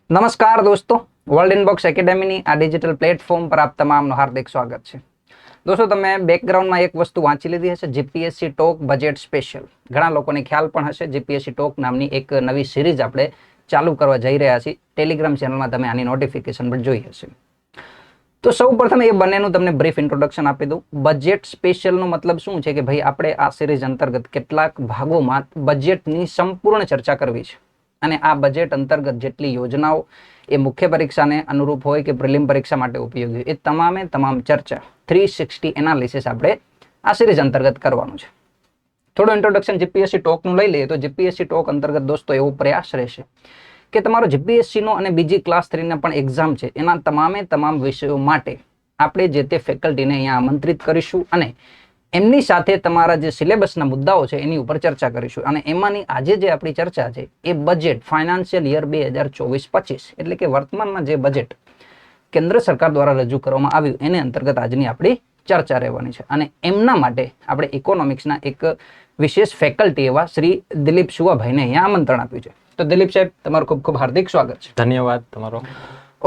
નમસ્કાર દોસ્તો, world inbox એકેડેમીની આ ડિજિટલ પ્લેટફોર્મ પર આપ તમામનું હાર્દિક સ્વાગત છે. દોસ્તો, તમે બેકગ્રાઉન્ડમાં એક વસ્તુ વાંચી લીધી હશે, જીપીએસસી ટોક બજેટ સ્પેશિયલ. ઘણા લોકોને ખ્યાલ પણ હશે, જીપીએસસી ટોક નામની એક નવી સિરીઝ આપણે ચાલુ કરવા જઈ રહ્યા છીએ. ટેલિગ્રામ ચેનલમાં તમે આની નોટિફિકેશન પણ જોઈ હશે. તો સૌ પ્રથમ એ બંનેનું તમને બ્રીફ ઇન્ટ્રોડક્શન આપી દઉં. બજેટ સ્પેશિયલનો મતલબ શું છે કે ભાઈ આપણે આ સિરીઝ અંતર્ગત કેટલાક ભાગોમાં બજેટની સંપૂર્ણ ચર્ચા કરવી છે. અને આ બજેટ અંતર્ગત જેટલી યોજનાઓ એ મુખ્ય પરીક્ષાને અનુરૂપ હોય કે પ્રિલિમ પરીક્ષા માટે ઉપયોગી હોય, એ તમામે તમામ ચર્ચા 360 એનાલિસિસ આપણે આ સિરીઝ અંતર્ગત કરવાનું છે. થોડું ઇન્ટ્રોડક્શન જીપીએસસી ટોકનું લઈ લઈએ તો જીપીએસસી ટોક અંતર્ગત દોસ્તો એવો પ્રયાસ રહેશે કે તમારો જીપીએસસીનો અને બીજી ક્લાસ 3ના પણ એક્ઝામ છે એના તમામે તમામ વિષયો માટે આપણે જે તે ફેકલ્ટીને અહીંયા આમંત્રિત કરીશું અને એમની સાથે તમારા જે સિલેબસના મુદ્દાઓ છે એની ઉપર ચર્ચા કરીશું. અને એમાંની આજે જે આપણી ચર્ચા છે એ બજેટ ફાઇનાન્શિયલ યર 2024-25 એટલે કે વર્તમાનમાં જે બજેટ કેન્દ્ર સરકાર દ્વારા રજૂ કરવામાં આવ્યું એને અંતર્ગત આજની આપણી ચર્ચા રહેવાની છે. અને એમના માટે આપણે ઇકોનોમિક્સના એક વિશેષ ફેકલ્ટી એવા શ્રી દિલીપ સુવાભાઈને અહીંયા આમંત્રણ આપ્યું છે. તો દિલીપ સાહેબ, તમારું ખૂબ ખૂબ હાર્દિક સ્વાગત છે. ધન્યવાદ તમારો.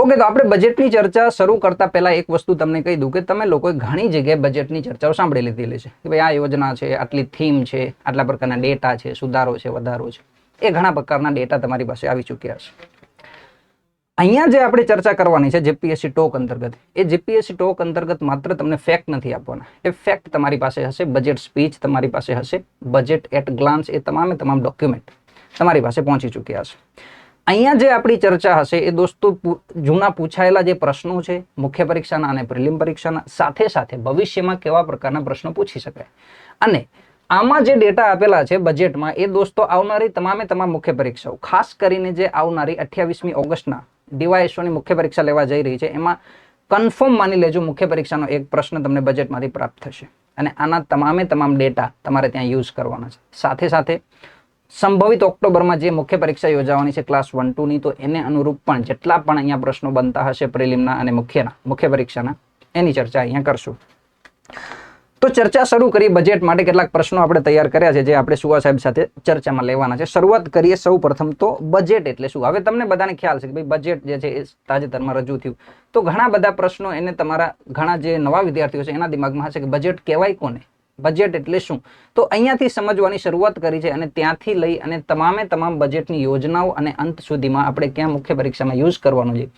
ઓકે, તો આપણે બજેટની ચર્ચા શરૂ કરતા પહેલા એક વસ્તુ તમને કહી દઉં કે તમે લોકોએ ઘણી જગ્યાએ બજેટની ચર્ચાઓ સાંભળી લીધેલી છે કે ભાઈ આ યોજના છે, આટલી થીમ છે, આટલા પ્રકારના ડેટા છે, સુધારો છે, વધારો છે, એ ઘણા પ્રકારના ડેટા તમારી પાસે આવી ચૂક્યા છે. અહીંયા જે આપણે ચર્ચા કરવાની છે જીપીએસસી ટોક અંતર્ગત, એ જીપીએસસી ટોક અંતર્ગત માત્ર તમને ફેક્ટ નથી આપવાના. એ ફેક્ટ તમારી પાસે હશે, બજેટ સ્પીચ તમારી પાસે હશે, બજેટ એટ ગ્લાન્સ, એ તમામે તમામ ડોક્યુમેન્ટ તમારી પાસે પહોંચી ચૂક્યા હશે. અહીંયા જે આપણી ચર્ચા હશે એ દોસ્તો જૂના પૂછાયેલા જે પ્રશ્નો છે મુખ્ય પરીક્ષાના અને પ્રિલિમ પરીક્ષાના, સાથે સાથે ભવિષ્યમાં કેવા પ્રકારના પ્રશ્નો પૂછી શકાય, અને આમાં જે ડેટા આપેલા છે બજેટમાં એ દોસ્તો આવનારી તમામે તમામ મુખ્ય પરીક્ષાઓ, ખાસ કરીને જે આવનારી 28મી ઓગસ્ટના ડીવાયએસઓની મુખ્ય પરીક્ષા લેવા જઈ રહી છે એમાં કન્ફર્મ માની લેજો મુખ્ય પરીક્ષાનો એક પ્રશ્ન તમને બજેટમાંથી પ્રાપ્ત થશે. અને આના તમામે તમામ ડેટા તમારે ત્યાં યુઝ કરવાના છે. સાથે સાથે સંભવિત ઓક્ટોબરમાં જે મુખ્ય પરીક્ષા યોજાવાની છે ક્લાસ 1-2ની, તો એને અનુરૂપ પણ જેટલા પણ અહીંયા પ્રશ્નો બનતા હશે પ્રિલિમના અને મુખ્ય પરીક્ષાના, એની ચર્ચા અહીંયા કરશું. તો ચર્ચા શરૂ કરી. બજેટ માટે કેટલાક પ્રશ્નો આપણે તૈયાર કર્યા છે જે આપણે સુવા સાહેબ સાથે ચર્ચામાં લેવાના છે. શરૂઆત કરીએ સૌ પ્રથમ તો બજેટ એટલે શું. હવે તમને બધાને ખ્યાલ છે કે ભાઈ બજેટ જે છે એ તાજેતરમાં રજૂ થયું, તો ઘણા બધા પ્રશ્નો એને તમારા ઘણા જે નવા વિદ્યાર્થીઓ છે એના દિમાગમાં હશે કે બજેટ કહેવાય કોને, બજેટ એટલે શું. તો અહીંયાથી સમજવાની શરૂઆત કરી છે અને ત્યાંથી લઈ અને તમામે તમામ બજેટની યોજનાઓ અને અંત સુધીમાં આપણે ક્યાં મુખ્ય પરીક્ષામાં યુઝ કરવાનું છે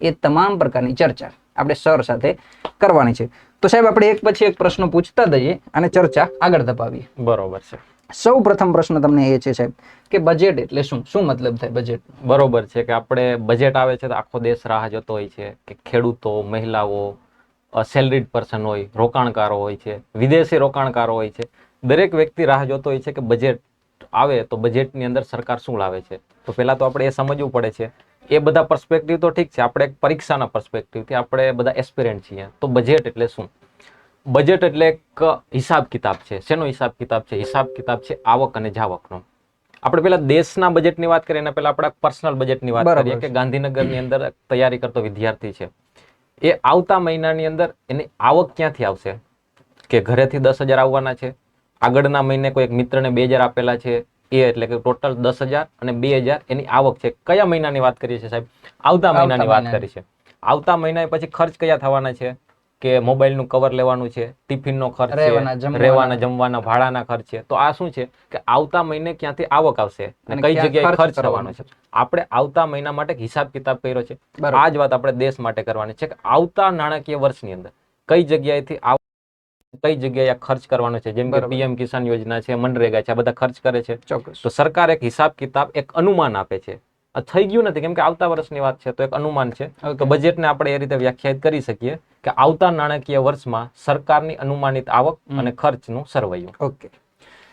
એ તમામ પ્રકારની ચર્ચા આપણે સર સાથે કરવાની છે. તો સાહેબ, આપણે એક પછી એક પ્રશ્નો પૂછતા જઈએ અને ચર્ચા આગળ ધપાવીએ. બરોબર છે. સૌ પ્રથમ પ્રશ્ન તમને એ છે સાહેબ કે બજેટ એટલે શું, શું મતલબ થાય બજેટ? બરોબર છે કે આપણે બજેટ આવે છે તો આખો દેશ રાહ જોતો હોય છે કે ખેડૂતો, મહિલાઓ, સેલરીડ પર્સન હોય, રોકાણકારો હોય છે, વિદેશી રોકાણકારો હોય છે, દરેક વ્યક્તિ રાહ જોતો હોય છે કે બજેટ આવે તો બજેટની અંદર સરકાર શું લાવે છે. તો પહેલા તો આપણે એ સમજવું પડે છે. એ બધા પર્સપેક્ટિવ તો ઠીક છે, આપણે એક પરીક્ષાના પર્સપેક્ટિવથી આપણે બધા એસ્પિરન્ટ છીએ. તો બજેટ એટલે શું? બજેટ એટલે એક હિસાબ કિતાબ છે. શેનો હિસાબ કિતાબ છે? હિસાબ કિતાબ છે આવક અને જાવકનો. આપણે પેલા દેશના બજેટની વાત કરીએ, એના પહેલા આપણે પર્સનલ બજેટની વાત કરીએ કે ગાંધીનગરની અંદર તૈયારી કરતો વિદ્યાર્થી છે, એ આવતા મહિનાની અંદર એની આવક ક્યાંથી આવશે? કે ઘરેથી 10,000 આવવાના છે, આગળના મહિને કોઈ એક મિત્રને 2,000 આપેલા છે, એ એટલે કે ટોટલ 10,000 અને 2,000 એની આવક છે. કયા મહિનાની વાત કરીએ છીએ સાહેબ? આવતા મહિનાની વાત કરી છે. આવતા મહિના પછી ખર્ચ કયા થવાના છે? કે મોબાઈલનું કવર લેવાનું છે, ટિફિનનો ખર્ચ છે, રહેવાના જમવાના ભાડાના ખર્ચ છે. તો આ શું છે કે આવતા મહિને ક્યાંથી આવક આવશે અને કઈ જગ્યાએ ખર્ચ કરવાનો છે. આપણે આવતા મહિના માટે હિસાબ કિતાબ કર્યો છે. આ જ વાત આપણે દેશ માટે કરવાની છે કે આવતા નાણાકીય વર્ષની અંદર કઈ જગ્યાએથી કઈ જગ્યાએ ખર્ચ કરવાનો છે. જેમ કે પીએમ કિસાન યોજના છે, મનરેગા છે, આ બધા ખર્ચ કરે છે. તો સરકાર એક હિસાબ કિતાબ, એક અનુમાન આપે છે. થઈ ગયું નથી કેમ કે આવતા વર્ષની વાત છે, તો એક અનુમાન છે. તો બજેટને આપણે એ રીતે વ્યાખ્યાયિત કરી શકીએ કે આવતા નાણાકીય વર્ષમાં સરકારની અનુમાનિત આવક અને ખર્ચનું સરવૈયું. ઓકે,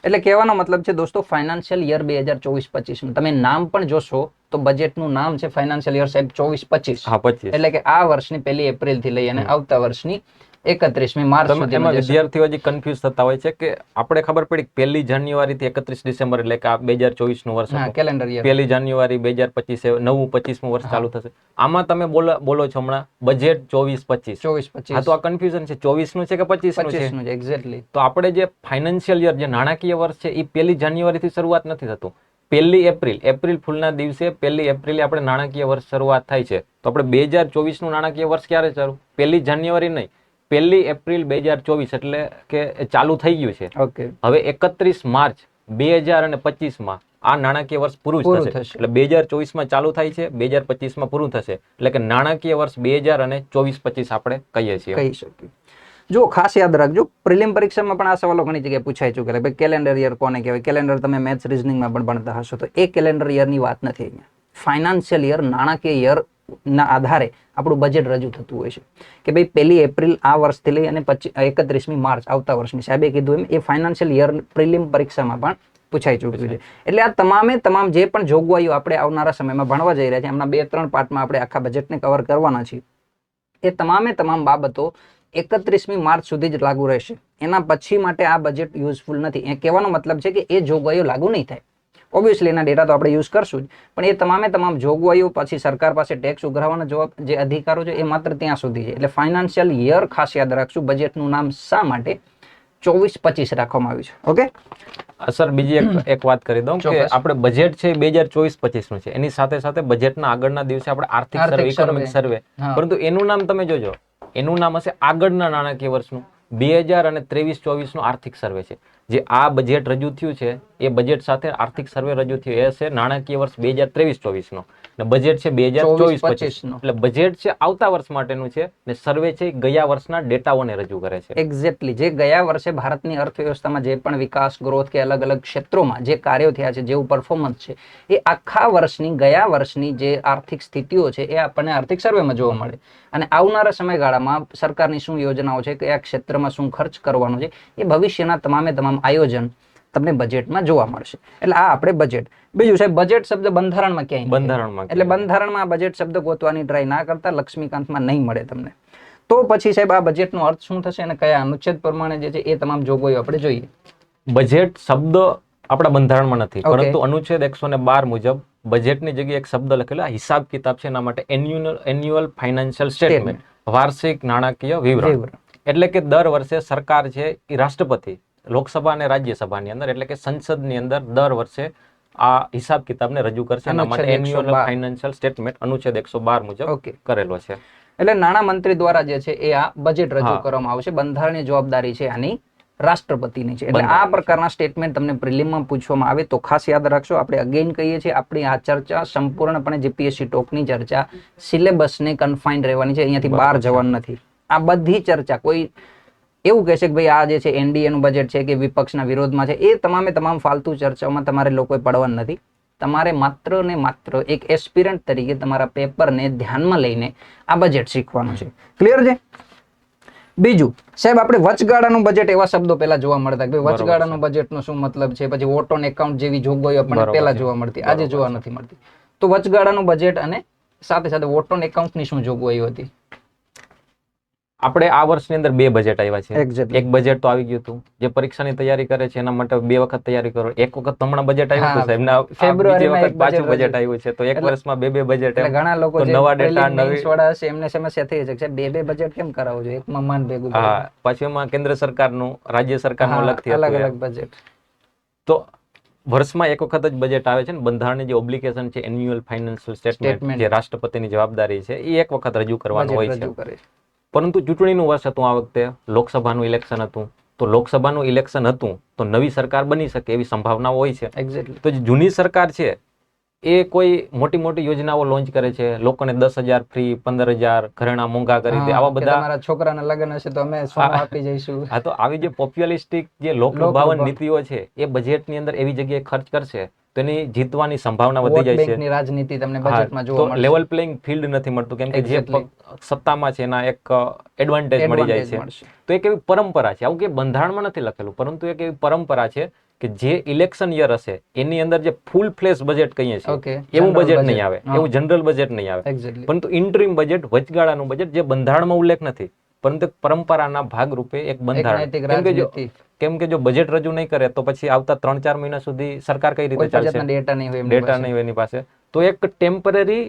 એટલે કહેવાનો મતલબ છે દોસ્તો ફાઇનાન્શિયલ યર 2024-25 તમે નામ પણ જોશો તો બજેટનું નામ છે ફાઇનાન્શિયલ યર સાહેબ 24-25. હા, 25. એટલે કે આ વર્ષની 1 એપ્રિલ થી લઈ અને આવતા વર્ષની 31મી માર્ચ સુધીમાં વિદ્યાર્થીઓ હજી કન્ફ્યુઝ થતા હોય છે કે આપણે ખબર પડી 1 જાન્યુઆરી થી 31 ડિસેમ્બર એટલે કે આ 2024 નું વર્ષ હતું, કેલેન્ડર યર 1 જાન્યુઆરી 2025 નવું 25મું વર્ષ ચાલુ થશે. આમાં તમે બોલો છો હમણાં બજેટ 24-25. હા, તો આ કન્ફ્યુઝન છે 24 નું છે કે 25 નું છે? એક્ઝેક્ટલી. તો આપણે જે ફાઇનાન્શિયલ યર જે નાણાકીય વર્ષ છે એ 1 જાન્યુઆરી થી શરૂઆત નથી થતું, એપ્રિલ ફૂલના દિવસે 1 એપ્રિલે આપણે નાણાકીય વર્ષ શરૂઆત થાય છે. તો આપણે 2024 નું નાણાકીય વર્ષ ક્યારે ચાલુ? 1 જાન્યુઆરી નહીં, 1 એપ્રિલ 2024 એટલે કે એ ચાલુ થઈ ગયું છે. ઓકે. હવે 31 માર્ચ 2025 માં આ નાણાકીય વર્ષ પૂરું થશે. એટલે 2024 માં ચાલુ થાય છે, 2025 માં પૂરું થશે. એટલે કે નાણાકીય વર્ષ 2024-25 આપણે કહીએ છીએ. કહી શકીએ. જો ખાસ યાદ રાખજો, પ્રિલિમ પરીક્ષામાં પણ આ સવાલો ઘણી જગ્યાએ પૂછાઈ ચૂકેલા. ભાઈ કેલેન્ડર યર કોને કહેવાય? કેલેન્ડર તમે મેથ્સ રિઝનિંગમાં પણ ભણતા હશો, તો એ કેલેન્ડર યરની વાત નથી અહીંયા. ફાઇનાન્શિયલ યર, નાણાકીય યર ના આધારે આપણું બજેટ રજૂ થતું હોય છે કે ભાઈ 1 એપ્રિલ આ વર્ષથી લઈ અને 31મી માર્ચ આવતા વર્ષની, સાહેબે કીધું એમ, એ ફાઇનાન્શિયલ યર પ્રિલિમ પરીક્ષામાં પણ પૂછાઈ ચૂક્યું છે. એટલે આ તમામ જે પણ જોગવાઈઓ આપણે આવનારા સમયમાં ભણવા જઈ રહ્યા છે, એમના 2-3 પાર્ટમાં આપણે આખા બજેટને કવર કરવાના છીએ, એ તમામ બાબતો 31મી માર્ચ સુધી જ લાગુ રહેશે. એના પછી માટે આ બજેટ યુઝફુલ નથી. એ કહેવાનો મતલબ છે કે એ જોગવાઈઓ લાગુ નહીં થાય. ઓબ્વિયસલી એના ડેટા તો આપણે યુઝ કરશું જ, પણ એ તમામ જોગવાઈઓ પછી સરકાર પાસે ટેક્સ ઉઘરાવવાના જવાબ જે અધિકારો છે એ માત્ર ત્યાં સુધી છે. એટલે ફાઇનાન્શિયલ યર ખાસ યાદ રાખશું. બજેટનું નામ શા માટે 24-25 રાખવામાં આવ્યું છે? ઓકે સર, બીજી એક વાત કરી દઉં કે આપણે બજેટ છે 2024-25 નું છે, એની સાથે સાથે બજેટના આગળના દિવસે આપણે આર્થિક સર્વે, ઇકોનોમિક સર્વે, પરંતુ એનું નામ તમે જોજો, એનું નામ હશે આગળના નાણાકીય વર્ષનું 2023-24 નું આર્થિક સર્વે છે. જે આ બજેટ રજૂ થયું છે એ બજેટ સાથે આર્થિક સર્વે રજૂ થયું, એ છે નાણાકીય વર્ષ 2023-24 નો, અને બજેટ છે 2024-25 નો. એટલે બજેટ છે આવતા વર્ષ માટેનું છે, ને સર્વે છે ગયા વર્ષના ડેટાઓને રજૂ કરે છે. એક્ઝેક્ટલી જે ગયા વર્ષે ભારતની અર્થવ્યવસ્થામાં જે પણ વિકાસ, ગ્રોથ કે અલગ અલગ ક્ષેત્રોમાં જે કાર્યો થયા છે, જેવું પરફોર્મન્સ છે, એ આખા વર્ષની, ગયા વર્ષની જે આર્થિક સ્થિતિઓ છે એ આપણને આર્થિક સર્વેમાં જોવા મળે. અને આવનારા સમયગાળામાં સરકારની શું યોજનાઓ છે, કયા ક્ષેત્રમાં શું ખર્ચ કરવાનો છે, એ ભવિષ્યના તમામ આયોજન તમને બજેટમાં જોવા મળશે. એટલે આ આપણે બજેટ. બીજું સાહેબ, બજેટ શબ્દ બંધારણમાં ક્યાંય, એટલે બંધારણમાં બજેટ શબ્દ ગોતવાની ટ્રાય ના કરતા, લક્ષ્મીકાંતમાં નહીં મળે તમને. તો પછી સાહેબ આ બજેટનો અર્થ શું થશે અને કયા અનુચ્છેદ પ્રમાણે જે છે એ તમામ જોગવાઈઓ આપણે જોઈએ. બજેટ શબ્દ આપણા બંધારણમાં નથી, પરંતુ અનુચ્છેદ 112 મુજબ બજેટની જગ્યાએ એક શબ્દ લખેલો હિસાબ કિતાબ છે, એના માટે એન્યુઅલ ફાઇનાન્શિયલ સ્ટેટમેન્ટ, વાર્ષિક નાણાકીય વિવરણ. એટલે કે દર વર્ષે સરકાર છે એ રાષ્ટ્રપતિ, લોકસભા અને રાજ્યસભાની અંદર, એટલે કે સંસદની અંદર દર વર્ષે આ હિસાબ કિતાબને રજૂ કરશે. એના માટે એન્યુઅલ ફાઇનાન્શિયલ સ્ટેટમેન્ટ અનુચ્છેદ 112 મુજબ કરેલો છે. એટલે નાણાં મંત્રી દ્વારા જે છે એ આ બજેટ રજૂ કરવામાં આવશે. બંધારણીય જવાબદારી છે આની રાષ્ટ્રપતિની છે. એટલે આ પ્રકારના સ્ટેટમેન્ટ તમને પ્રિલિમમાં પૂછવામાં આવે તો ખાસ યાદ રાખશો. આપણે અગેન કહીએ છીએ, આપણી આ ચર્ચા સંપૂર્ણપણે જીપીએસસી ટોકની ચર્ચા, સિલેબસને કન્ફાઇન્ડ રહેવાની છે, અહીંયાથી બહાર જવાનું નથી. આ બધી ચર્ચા, કોઈ એવું કહેશે કે ભાઈ આ જે છે એનડીએ નું બજેટ છે કે વિપક્ષના વિરોધમાં છે, એ તમામ ફાલતુ ચર્ચાઓમાં તમારે લોકોએ પડવાનું નથી. તમારે માત્ર ને માત્ર એક એસ્પિરન્ટ તરીકે તમારા પેપરને ધ્યાનમાં લઈને આ બજેટ શીખવાનું છે. ક્લિયર છે? બીજું સાહેબ, આપણે વચગાળાનું બજેટ એવા શબ્દો પહેલા જોવા મળતા કે વચગાળાનું બજેટનો શું મતલબ છે, પછી વોટ ઓન એકાઉન્ટ જેવી જોગવાઈઓ આપણને પહેલા જોવા મળતી, આજે જોવા નથી મળતી. તો વચગાળાનું બજેટ અને સાથે સાથે વોટ ઓન એકાઉન્ટની શું જોગવાઈઓ હતી? આપણે આ વર્ષની અંદર 2 બજેટ આવ્યા છે. એક બજેટ તો આવી ગયું હતું, જે પરીક્ષાની તૈયારી કરે છે એના માટે 2 વખત તૈયારી કરો. એક વખત હમણાં બજેટ આવ્યું હતું સાહેબ, ફેબ્રુઆરીમાં પાછું બજેટ આવ્યું છે. તો એક વર્ષમાં 2 બજેટ. ઘણા લોકો નવા ડેટા, નવી વાળા છે, એમને સમસ્યા થઈ છે કે 2 બજેટ કેમ કરાવવું જોઈએ, એકમાં માન ભેગું. હા, પાછું એમાં કેન્દ્ર સરકારનું, રાજ્ય સરકારનું અલગથી અલગ અલગ બજેટ. તો વર્ષમાં એક વખત જ બજેટ આવે છે. બંધારણની જે ઓબ્લિગેશન છે, એન્યુઅલ ફાઇનાન્શિયલ સ્ટેટમેન્ટ, જે રાષ્ટ્રપતિની જવાબદારી છે, એ એક વખત રજૂ કરવાનું હોય છે. પરંતુ ચૂંટણીનું વર્ષ હતું આ વખતે, લોકસભાનું ઇલેક્શન હતું. તો લોકસભાનું ઇલેક્શન હતું તો નવી સરકાર બની શકે એવી સંભાવનાઓ હોય છે. એક્ઝેક્ટલી. તો જે જૂની સરકાર છે એ કોઈ મોટી મોટી યોજનાઓ લોન્ચ કરે છે, લોકોને 10,000 ફ્રી, 15,000 ઘરેણા મોંઘા કરી દે, આવા બધા. તમારા છોકરાના લગ્ન હશે તો અમે સોનું આપી જઈશું. હા, તો આવી જે પોપ્યુલિસ્ટિક જે લોકલુભાવન નીતિઓ છે એ બજેટની અંદર એવી જગ્યાએ ખર્ચ કરશે તો એની જીતવાની સંભાવના વધી જાય છે. રાજનીતિ તમને બજેટમાં જોવા મળશે. તો લેવલ પ્લેઇંગ ફિલ્ડ નથી મળતું, કેમ કે જે સત્તામાં છે એના એક એડવાન્ટેજ મળી જાય છે. તો એક એવી પરંપરા છે, આવું કે બંધારણમાં નથી લખેલું, પરંતુ એક એવી પરંપરા છે કે જે ઇલેક્શન યર હશે એની અંદર જે ફૂલ ફ્લેશ બજેટ કહીએ છીએ એવું બજેટ નહીં આવે, એવું જનરલ બજેટ નહીં આવે. પરંતુ ઇન્ટરિમ બજેટ, વચગાળાનું બજેટ, જે બંધારણમાં ઉલ્લેખ નથી પરંતુ પરંપરાના ભાગરૂપે એક બંધારણ. કેમ કે જો બજેટ રજૂ નહીં કરે તો પછી આવતા 3-4 મહિના સુધી સરકાર કઈ રીતે ચાલશે? ડેટા નહીં હોય એની પાસે. તો એક ટેમ્પરરી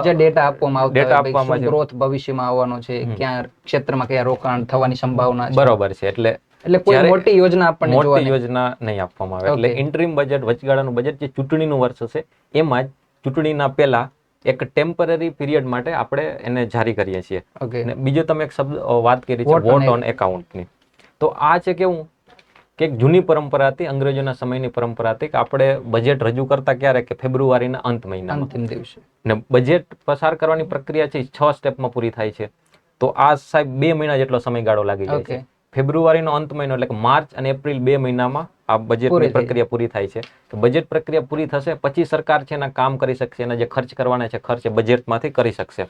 જે ડેટા આપવામાં ગ્રોથ ભવિષ્યમાં આવવાનો છે, ક્યાં ક્ષેત્રમાં કયા રોકાણ થવાની સંભાવના છે. બરોબર છે. એટલે એટલે કોઈ જ્યારે મોટી યોજના આપણને જોવા મોટી નહીં. યોજના નહીં આપવામાં આવે. એટલે Okay. ઇન્ટરિમ બજેટ, વચગાળાનું બજેટ જે ચૂંટણીનું વર્ષ હશે એમાં જ ચૂંટણીના પહેલા એક ટેમ્પરરી પીરિયડ માટે આપણે એને જારી કરીએ છીએ. ઓકે. અને બીજો તમે એક શબ્દ વાત કરી છે Vote on વોટ ઓન એકાઉન્ટની. તો આ છે કેવું કે એક જૂની પરંપરા હતી, અંગ્રેજોના સમયની પરંપરા હતી કે આપણે બજેટ રજૂ કરતા ક્યારે કે ફેબ્રુઆરીના અંત મહિનામાં. અંતિમ દિવસે. ને બજેટ પસાર કરવાની પ્રક્રિયા છે 6 સ્ટેપમાં પૂરી થાય છે. તો આ સાહેબ 2 મહિના જેટલો સમયગાળો લાગી જાય છે. Okay. ફેબ્રુઆરીનો અંત મહિનો એટલે કે માર્ચ અને એપ્રિલ 2 મહિનામાં આ પૂરી બજેટની થઈ પ્રક્રિયા પૂરી થાય છે. તો બજેટ પ્રક્રિયા પૂરી થશે પછી સરકાર છે એના કામ કરી શકશે, એના જે ખર્ચ કરવાના છે ખર્ચ એ બજેટમાંથી કરી શકશે.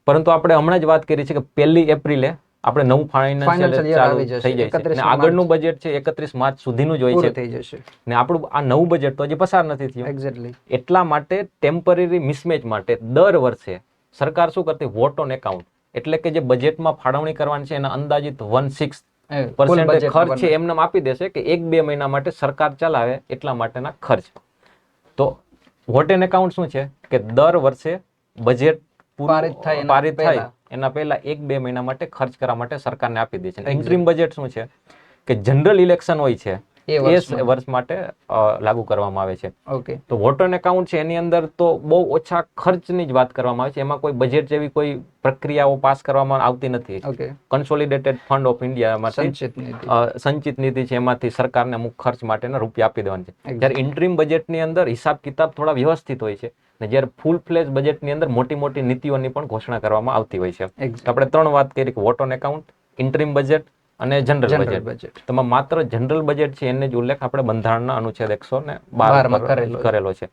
પરંતુ આપણે હમણાં જ વાત કરી છે કે 1 એપ્રિલે આપણે નવું Financial ફાઇનાન્શિયલ year ચાલુ આવી જશે. થઈ જાય છે. 31 અને આગળનું બજેટ છે 31 માર્ચ સુધીનું જ હોય પૂરું છે. થઈ જશે. ને આપણું આ નવું બજેટ તો હજી પસાર નથી થયું. એક્ઝેક્ટલી. એટલા માટે ટેમ્પરરી મિસમેચ માટે દર વર્ષે સરકાર શું કરતી, વોટ ઓન એકાઉન્ટ એટલે કે જે બજેટમાં ફાળવણી કરવાની છે એના અંદાજિત 1/6% ખર્ચ છે એમને આપી દેશે કે 1-2 મહિના માટે સરકાર ચલાવે એટલા માટેના ખર્ચ. તો વોટ એન એકાઉન્ટ શું છે કે દર વર્ષે બજેટ પારિત થાય એના પારિત થાય પહેલા. એના પહેલા 1-2 મહિના માટે ખર્ચ કરવા માટે સરકારને આપી દે છે. ઇન્ટરિમ બજેટ શું છે કે જનરલ ઇલેક્શન હોય છે એ એ વર્ષમાં. વર્ષ માટે લાગુ કરવામાં આવે છે. ઓકે. તો વોટ ઓન એકાઉન્ટ છે એની અંદર તો બહુ ઓછા ખર્ચની જ વાત કરવામાં આવે છે. એમાં કોઈ બજેટ જેવી કોઈ પ્રક્રિયાઓ પાસ કરવામાં આવતી નથી. ઓકે. કન્સોલિડેટેડ ફંડ ઓફ ઇન્ડિયામાંથી સંચિત નીતિ. સંચિત નીતિ છે એમાંથી સરકારને અમુક ખર્ચ માટેના રૂપિયા આપી દેવાના છે. Exactly. જ્યારે ઇન્ટરિમ બજેટની અંદર હિસાબ કિતાબ થોડા વ્યવસ્થિત હોય છે ને જ્યારે ફૂલ ફ્લેજ બજેટની અંદર મોટી મોટી નીતિઓની પણ ઘોષણા કરવામાં આવતી હોય છે. Exactly. તો આપણે 3 વાત કરી કે vote on account, interim budget અને જનરલ જનરલ બજેટ. બજેટ. તેમાં માત્ર જનરલ બજેટ છે એને જ ઉલ્લેખ આપણે બંધારણના અનુચ્છેદ 112 12 પર કરેલો છે.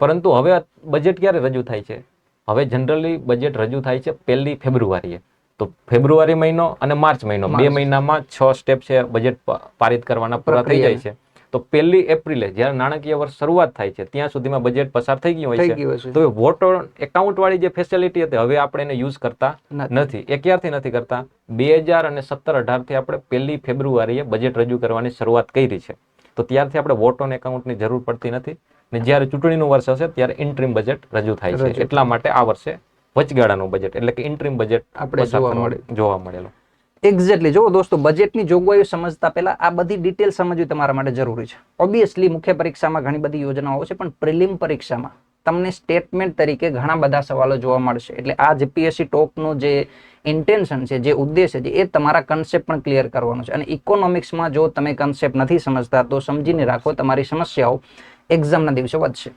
પરંતુ હવે બજેટ ક્યારે રજૂ થાય છે? હવે જનરલી બજેટ રજૂ થાય છે 1 ફેબ્રુઆરીએ. તો ફેબ્રુઆરી મહિનો અને માર્ચ મહિનો 2 મહિનામાં 6 સ્ટેપ છે બજેટ પારિત કરવાના પૂરા થઈ જાય છે. તો 1 એપ્રિલે જ્યારે નાણાકીય વર્ષ શરૂઆત થાય છે ત્યાં સુધીમાં બજેટ પસાર થઈ ગયું હોય થઈ છે. ગયું હશે. તો એ વોટ ઓન એકાઉન્ટ વાળી જે ફેસિલિટી હતી હવે આપણે એને યુઝ કરતા નથી. એ ક્યારથી નથી કરતા? 2017-18 થી આપણે 1 ફેબ્રુઆરીએ બજેટ રજૂ કરવાની શરૂઆત કરી છે. તો ત્યારથી આપણે વોટ ઓન એકાઉન્ટની જરૂર પડતી નથી. ને જ્યારે ચૂંટણીનું વર્ષ હશે ત્યારે ઇન્ટરિમ બજેટ રજૂ થાય છે. એટલા માટે આ વર્ષે વચગાળાનું બજેટ એટલે કે ઇન્ટરિમ બજેટ આપણે જોવા મળેલો. એક્ઝેક્ટલી. જો દોસ્તો, બજેટની જોગવાઈઓ સમજતા પહેલા આ બધી ડિટેલ સમજવી તમારા માટે જરૂરી છે. ઓબ્વિયસલી મુખ્ય પરીક્ષામાં ઘણી બધી યોજનાઓ છે, પણ પ્રિલિમ પરીક્ષામાં તમને સ્ટેટમેન્ટ તરીકે ઘણા બધા સવાલો જોવા મળશે. એટલે આ જીપીએસસી ટોપનો જે ઇન્ટેન્શન છે, જે ઉદ્દેશ્ય છે, એ તમારા કન્સેપ્ટ પણ ક્લિયર કરવાનો છે. અને ઇકોનોમિક્સમાં જો તમે કન્સેપ્ટ નથી સમજતા તો સમજીને રાખો, તમારી સમસ્યાઓ એક્ઝામના દિવસે વધશે.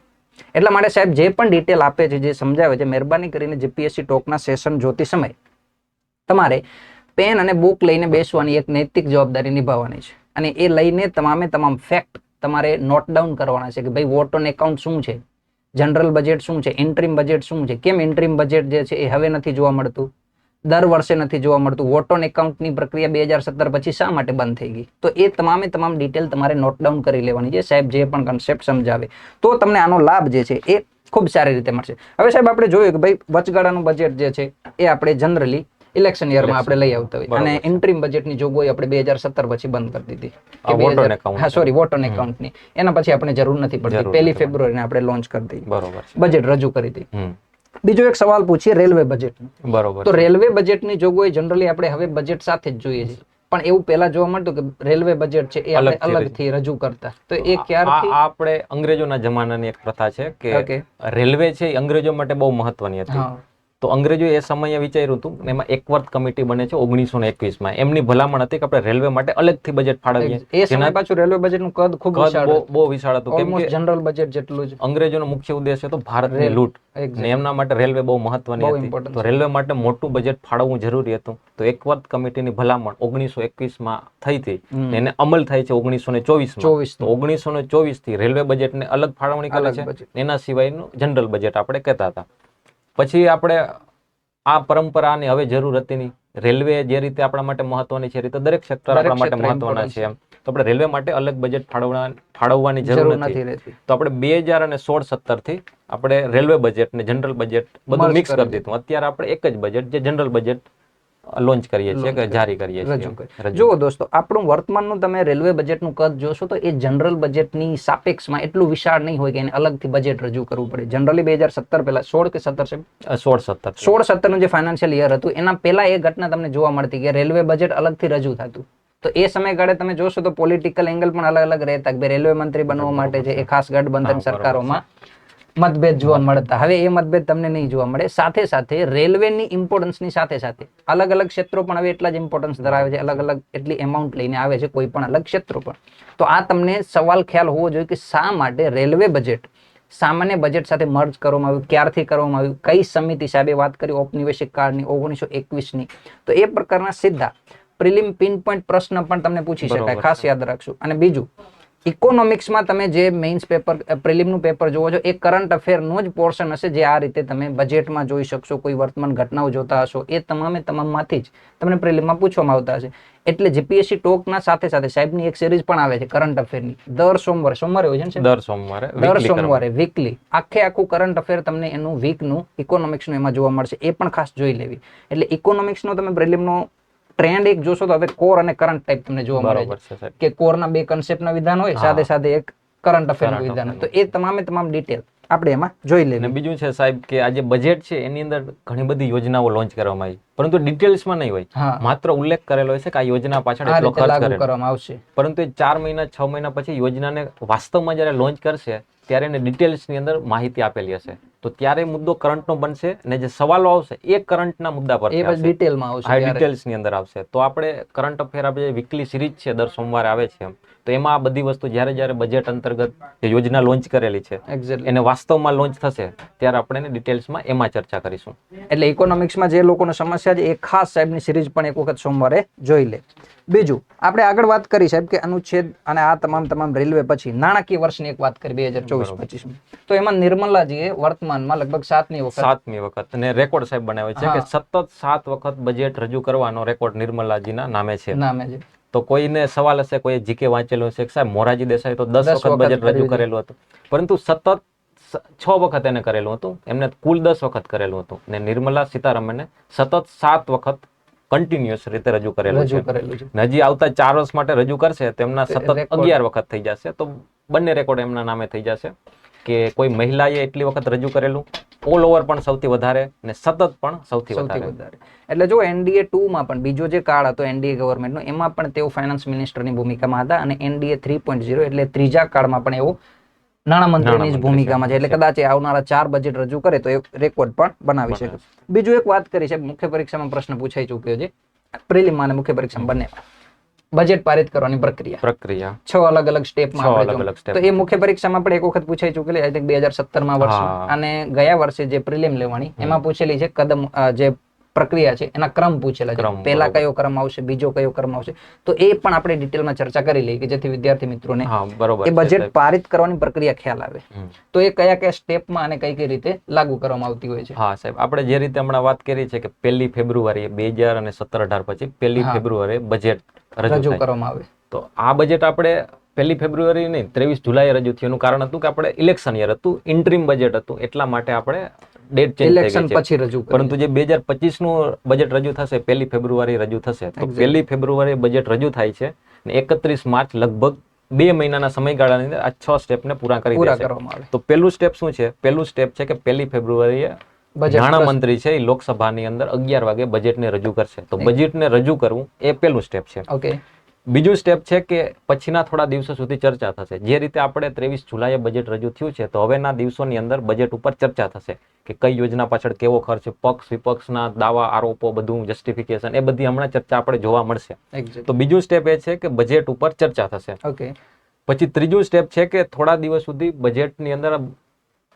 એટલા માટે સાહેબ જે પણ ડિટેલ આપે છે, જે સમજાવે છે, મહેરબાની કરીને જીપીએસસી ટોકના સેશન જોતી સમય તમારે પેન અને બુક લઈને બેસવાની એક નૈતિક જવાબદારી નિભાવવાની છે. અને એ લઈને તમામ ફેક્ટ તમારે નોટ ડાઉન કરવાના છે કે ભાઈ વોટ ઓન એકાઉન્ટ શું છે, જનરલ બજેટ શું છે, ઇન્ટરિમ બજેટ શું છે, કેમ ઇન્ટરિમ બજેટ જે છે એ હવે નથી જોવા મળતું, દર વર્ષે નથી જોવા મળતું, વોટ ઓન એકાઉન્ટની પ્રક્રિયા 2017 પછી શા માટે બંધ થઈ ગઈ. તો એ તમામ ડિટેલ તમારે નોટ ડાઉન કરી લેવાની છે. સાહેબ જે પણ કન્સેપ્ટ સમજાવે તો તમને આનો લાભ જે છે એ ખૂબ સારી રીતે મળશે. હવે સાહેબ આપણે જોયું કે ભાઈ વચગાળાનું બજેટ જે છે એ આપણે જનરલી ઇલેક્શન યરમાં આપણે લઈ આવતા હોય અને ઇન્ટરિમ બજેટની જોગવાઈ આપણે 2017 પછી બંધ કરી દીધી. હા સોરી, વોટ ઓન એકાઉન્ટની એના પછી આપણે જરૂર નથી પડતી. 1 ફેબ્રુઆરીને આપણે લોન્ચ કરી દઈએ, બરોબર, બજેટ રજૂ કરી દઈએ. બીજો એક સવાલ પૂછીએ રેલવે બજેટ. બરોબર. તો રેલવે બજેટની જોગવાઈ જનરલી આપણે હવે બજેટ સાથે જ જોઈએ છીએ, પણ એવું પહેલા જોવા મળતું કે રેલવે બજેટ છે એ આપણે અલગથી રજૂ કરતા. તો એ ક્યારથી? આપણે અંગ્રેજોના જમાનાની એક પ્રથા છે કે રેલવે છે એ અંગ્રેજો માટે બહુ મહત્વની હતી. તો અંગ્રેજો એ સમયે વિચાર્યું હતું, એમાં એકવર્થ કમિટી બને છે 1921માં. એમની ભલામણ હતી કે આપણે રેલવે માટે અલગથી બજેટ ફાળવીએ. એ સમય પાછું રેલવે બજેટનું કદ ખૂબ બહુ વિશાળ હતું, કેમ કે જનરલ બજેટ જેટલું જ. અંગ્રેજોનો મુખ્ય ઉદ્દેશ્ય હતો ભારતની લૂંટ, ને એમના માટે રેલવે બહુ મહત્વની હતી. તો રેલવે માટે મોટું બજેટ ફાળવવું જરૂરી હતું. તો એકવર્થ કમિટીની ભલામણ 1921માં થઈ હતી, એને અમલ થાય છે 1924માં. તો 1924 થી રેલવે બજેટને અલગ ફાળવણી કરે છે. એના સિવાયનું જનરલ બજેટ આપણે કહેતા હતા. પછી આપણે આ પરંપરાની હવે જરૂર હતી નહીં. રેલવે જે રીતે આપણા માટે મહત્વની છે એ રીતે દરેક સેક્ટર આપણા માટે મહત્વના છે. તો આપણે રેલવે માટે અલગ બજેટ ફાળવવાની જરૂર નથી. તો આપણે 2016-17 થી આપણે રેલવે બજેટ ને જનરલ બજેટ બધું મિક્સ કરી દીધું. અત્યારે આપણે એક જ બજેટ, જે જનરલ બજેટ લોન્ચ કરીએ છીએ કે જારી કરીએ છીએ. જુઓ દોસ્તો, આપણું વર્તમાનનું તમે રેલવે બજેટનું કદ જોશો તો એ જનરલ બજેટની સાપેક્ષમાં એટલું વિશાળ નહીં હોય કે એને અલગથી બજેટ રજૂ કરવું પડે. જનરલી 2017 પહેલા 16 કે 17 છે 16-17 નું જે ફાઇનાન્શિયલ યર હતું એના પહેલા એ ઘટના તમને જોવા મળતી કે રેલવે બજેટ અલગથી રજૂ થતું. તો એ સમયગાળે તમે જોશો તો પોલિટિકલ એંગલ પણ અલગ અલગ રહેતા કે રેલવે મંત્રી બનવા માટે છે એ ખાસ ગઠબંધન સરકારોમાં મતભેદ જોવા મળતા. હવે એ મતભેદ તમને નહીં જોવા મળે. સાથે સાથે રેલવેની ઇમ્પોર્ટન્સની સાથે સાથે અલગ અલગ ક્ષેત્રો પણ હવે એટલા જ ઇમ્પોર્ટન્સ ધરાવે છે, અલગ અલગ એટલી એમાઉન્ટ લઈને આવે છે કોઈ પણ અલગ ક્ષેત્રો પણ. તો આ તમને સવાલ ખ્યાલ હોવો જોઈએ કે શા માટે રેલવે બજેટ સામાન્ય બજેટ સાથે મર્જ કરવામાં આવ્યું, ક્યારથી કરવામાં આવ્યું, કઈ સમિતિ, સાહેબે વાત કરી ઔપનિવેશિક કાળની 1921ની. તો એ પ્રકારના સીધા પ્રિલિમ પિન પોઈન્ટ પ્રશ્ન પણ તમને પૂછી શકાય, ખાસ યાદ રાખશું. અને બીજું, ઇકોનોમિક્સમાં તમે જે મેઇન્સ પેપર, પ્રિલિમનું પેપર જોવો છો એ કરંટ અફેરનો જ પોર્શન હશે, જે આ રીતે તમે બજેટમાં જોઈ શકશો, કોઈ વર્તમાન ઘટનાઓ જોતા હશો, એ તમામમાંથી જ તમને પ્રિલિમમાં પૂછવામાં આવતા હશે. એટલે જીપીએસસી ટોકના સાથે સાથે સાહેબની એક સિરીઝ પણ આવે છે કરંટ અફેરની, દર સોમવારે હોય છે ને, દર સોમવારે વીકલી આખું કરંટ અફેર તમને એનું વીકનું ઇકોનોમિક્સનું એમાં જોવા મળશે. એ પણ ખાસ જોઈ લેવી. એટલે ઇકોનોમિક્સનો તમે પ્રિલિમનો ટ્રેન્ડ એક જોશો તો હવે કોર અને કરંટ ટાઈપ તમને જોવા મળે છે કે કોરના બે કન્સેપ્ટના વિધાન હોય, સાથે સાથે એક કરંટ અફેરનું વિધાન હોય. તો એ તમામ ડિટેલ આપણે એમાં જોઈ લેવી. બીજું છે સાહેબ કે આ જે બજેટ છે એની અંદર ઘણી બધી યોજનાઓ લોન્ચ કરવામાં આવી, પરંતુ ડિટેલ્સમાં નહીં હોય, માત્ર ઉલ્લેખ કરેલો હોય છે કે આ યોજના પાછળ એટલો ખર્ચ કરવામાં આવશે. પરંતુ એ 4 મહિના 6 મહિના પછી યોજનાને વાસ્તવમાં જ્યારે લોન્ચ કરશે ત્યારે એને ડિટેલ્સની અંદર માહિતી આપેલી હશે. તો ત્યારે મુદ્દો કરંટનો બનશે અને જે સવાલો આવશે એ કરંટના મુદ્દા પર ડિટેલમાં આવશે, આ ડિટેલ્સની અંદર આવશે. તો આપણે કરંટ અફેર, આપણે વીકલી સિરીઝ છે દર સોમવારે આવે છે, તો એમાં આ બધી વસ્તુ જ્યારે બજેટ અંતર્ગત જે યોજના લોન્ચ કરેલી છે એને વાસ્તવમાં લોન્ચ થશે ત્યારે આપણે એને ડિટેલ્સમાં એમાં ચર્ચા કરીશું. એટલે ઇકોનોમિક્સમાં જે લોકોને સમસ્યા છે એ ખાસ સાહેબની સિરીઝ પણ એક વખત સોમવારે જોઈ લે. બીજું આપણે આગળ વાત કરી સાહેબ કે અનુચ્છેદ અને આ તમામ રેલવે પછી નાણાકીય વર્ષની એક વાત કરી 2024-25. તો એમાં નિર્મલાજીએ વર્તમાનમાં લગભગ 7મી વખત અને રેકોર્ડ સાહેબ બનાવે છે કે સતત 7 વખત બજેટ રજૂ કરવાનો રેકોર્ડ નિર્મલાજીના નામે છે. તો કોઈને સવાલ હશે, કોઈ જીકે વાંચેલું હશે, સાહેબ મોરારજી દેસાઈ તો 10 વખત બજેટ રજૂ કરેલું હતું, પરંતુ સતત 6 વખત એને કરેલું હતું, એમને કુલ 10 વખત કરેલું હતું. ને નિર્મલા સીતારામને સતત 7 વખત કન્ટિન્યુઅસ રીતે રજૂ કરેલું છે. હજી આવતા 4 વર્ષ માટે રજૂ કરશે તેમના સતત 11 વખત થઈ જશે. તો બંને રેકોર્ડ એમના નામે થઈ જશે કે કોઈ મહિલાએ એટલી વખત રજૂ કરેલું, ઓલ ઓવર પણ સૌથી વધારે ને સતત પણ સૌથી વધારે. એટલે જો NDA 2માં પણ બીજો જે કાળ હતો NDA ગવર્મેન્ટનો, એમાં પણ તેઓ ફાઇનાન્સ મિનિસ્ટરની ભૂમિકામાં હતા, અને NDA 3.0 એટલે ત્રીજા કાળમાં પણ એવો નાણામંત્રીની જ ભૂમિકામાં છે. એટલે કદાચ આવનારા 4 બજેટ રજૂ કરે તો એ રેકોર્ડ પણ બનાવી શકે. બીજું એક વાત કરી છે, મુખ્ય પરીક્ષામાં પ્રશ્ન પૂછાઈ ચૂક્યો છે, પ્રિલિમમાં અને મુખ્ય પરીક્ષામાં બંને, બજેટ પારિત કરવાની પ્રક્રિયા 6 અલગ અલગ સ્ટેપમાં. તો એ મુખ્ય પરીક્ષામાં પણ એક વખત પૂછાઈ ચૂકેલી, આઈ થિંક 2017માં વર્ષે, અને ગયા વર્ષે જે પ્રિલિમ લેવાની એમાં પૂછેલી છે. કદમ જે પ્રક્રિયા છે એના ક્રમ પૂછેલા છે, પહેલા કયો ક્રમ આવશે, બીજો કયો ક્રમ આવશે. તો એ પણ આપણે ડિટેલમાં ચર્ચા કરી લઈએ કે જેથી વિદ્યાર્થી મિત્રોને એ બજેટ પારિત કરવાની પ્રક્રિયા ખ્યાલ આવે. તો એ કયા સ્ટેપમાં અને કઈ રીતે લાગુ કરવામાં આવતી હોય છે. હા સાહેબ, આપણે જે રીતે હમણાં વાત કરી છે કે 1 ફેબ્રુઆરી 2017-18 પછી 1 ફેબ્રુઆરી બજેટ રજૂ કરવામાં આવે. તો આ બજેટ આપણે 1 ફેબ્રુઆરી નહીં, 23 જુલાઈએ રજૂ થયું. એનું કારણ હતું કે આપણે ઇલેક્શન યર હતું, ઇન્ટરિમ બજેટ હતું, એટલા માટે આપણે ડેટ ચેન્જ થઈ ગઈ છે. પરંતુ જે 2025નું બજેટ રજૂ થશે 1 ફેબ્રુઆરી રજૂ થશે. તો 1 ફેબ્રુઆરી બજેટ રજૂ થાય છે અને 31 માર્ચ લગભગ 2 મહિનાના સમયગાળાની અંદર આ 6 સ્ટેપને પૂરા કરી દેશે. તો પહેલું સ્ટેપ શું છે? પહેલું સ્ટેપ છે કે 1 ફેબ્રુઆરીએ નાણામંત્રી છે એ લોકસભાની અંદર 11 વાગે બજેટને રજૂ કરશે. તો બજેટને રજૂ કરવું એ પહેલું સ્ટેપ છે. બીજું સ્ટેપ છે કે પછીના થોડા દિવસો સુધી ચર્ચા થશે. જે રીતે આપણે 23 જુલાઈએ બજેટ રજૂ થયું છે, તો હવેના દિવસોની અંદર બજેટ ઉપર ચર્ચા થશે કે કઈ યોજના પાછળ કેવો ખર્ચ, પક્ષ વિપક્ષના દાવા આરોપો, બધું જસ્ટિફિકેશન, એ બધી હમણાં ચર્ચા આપણે જોવા મળશે. તો બીજું સ્ટેપ એ છે કે બજેટ ઉપર ચર્ચા થશે. પછી ત્રીજું સ્ટેપ છે કે થોડા દિવસ સુધી બજેટની અંદર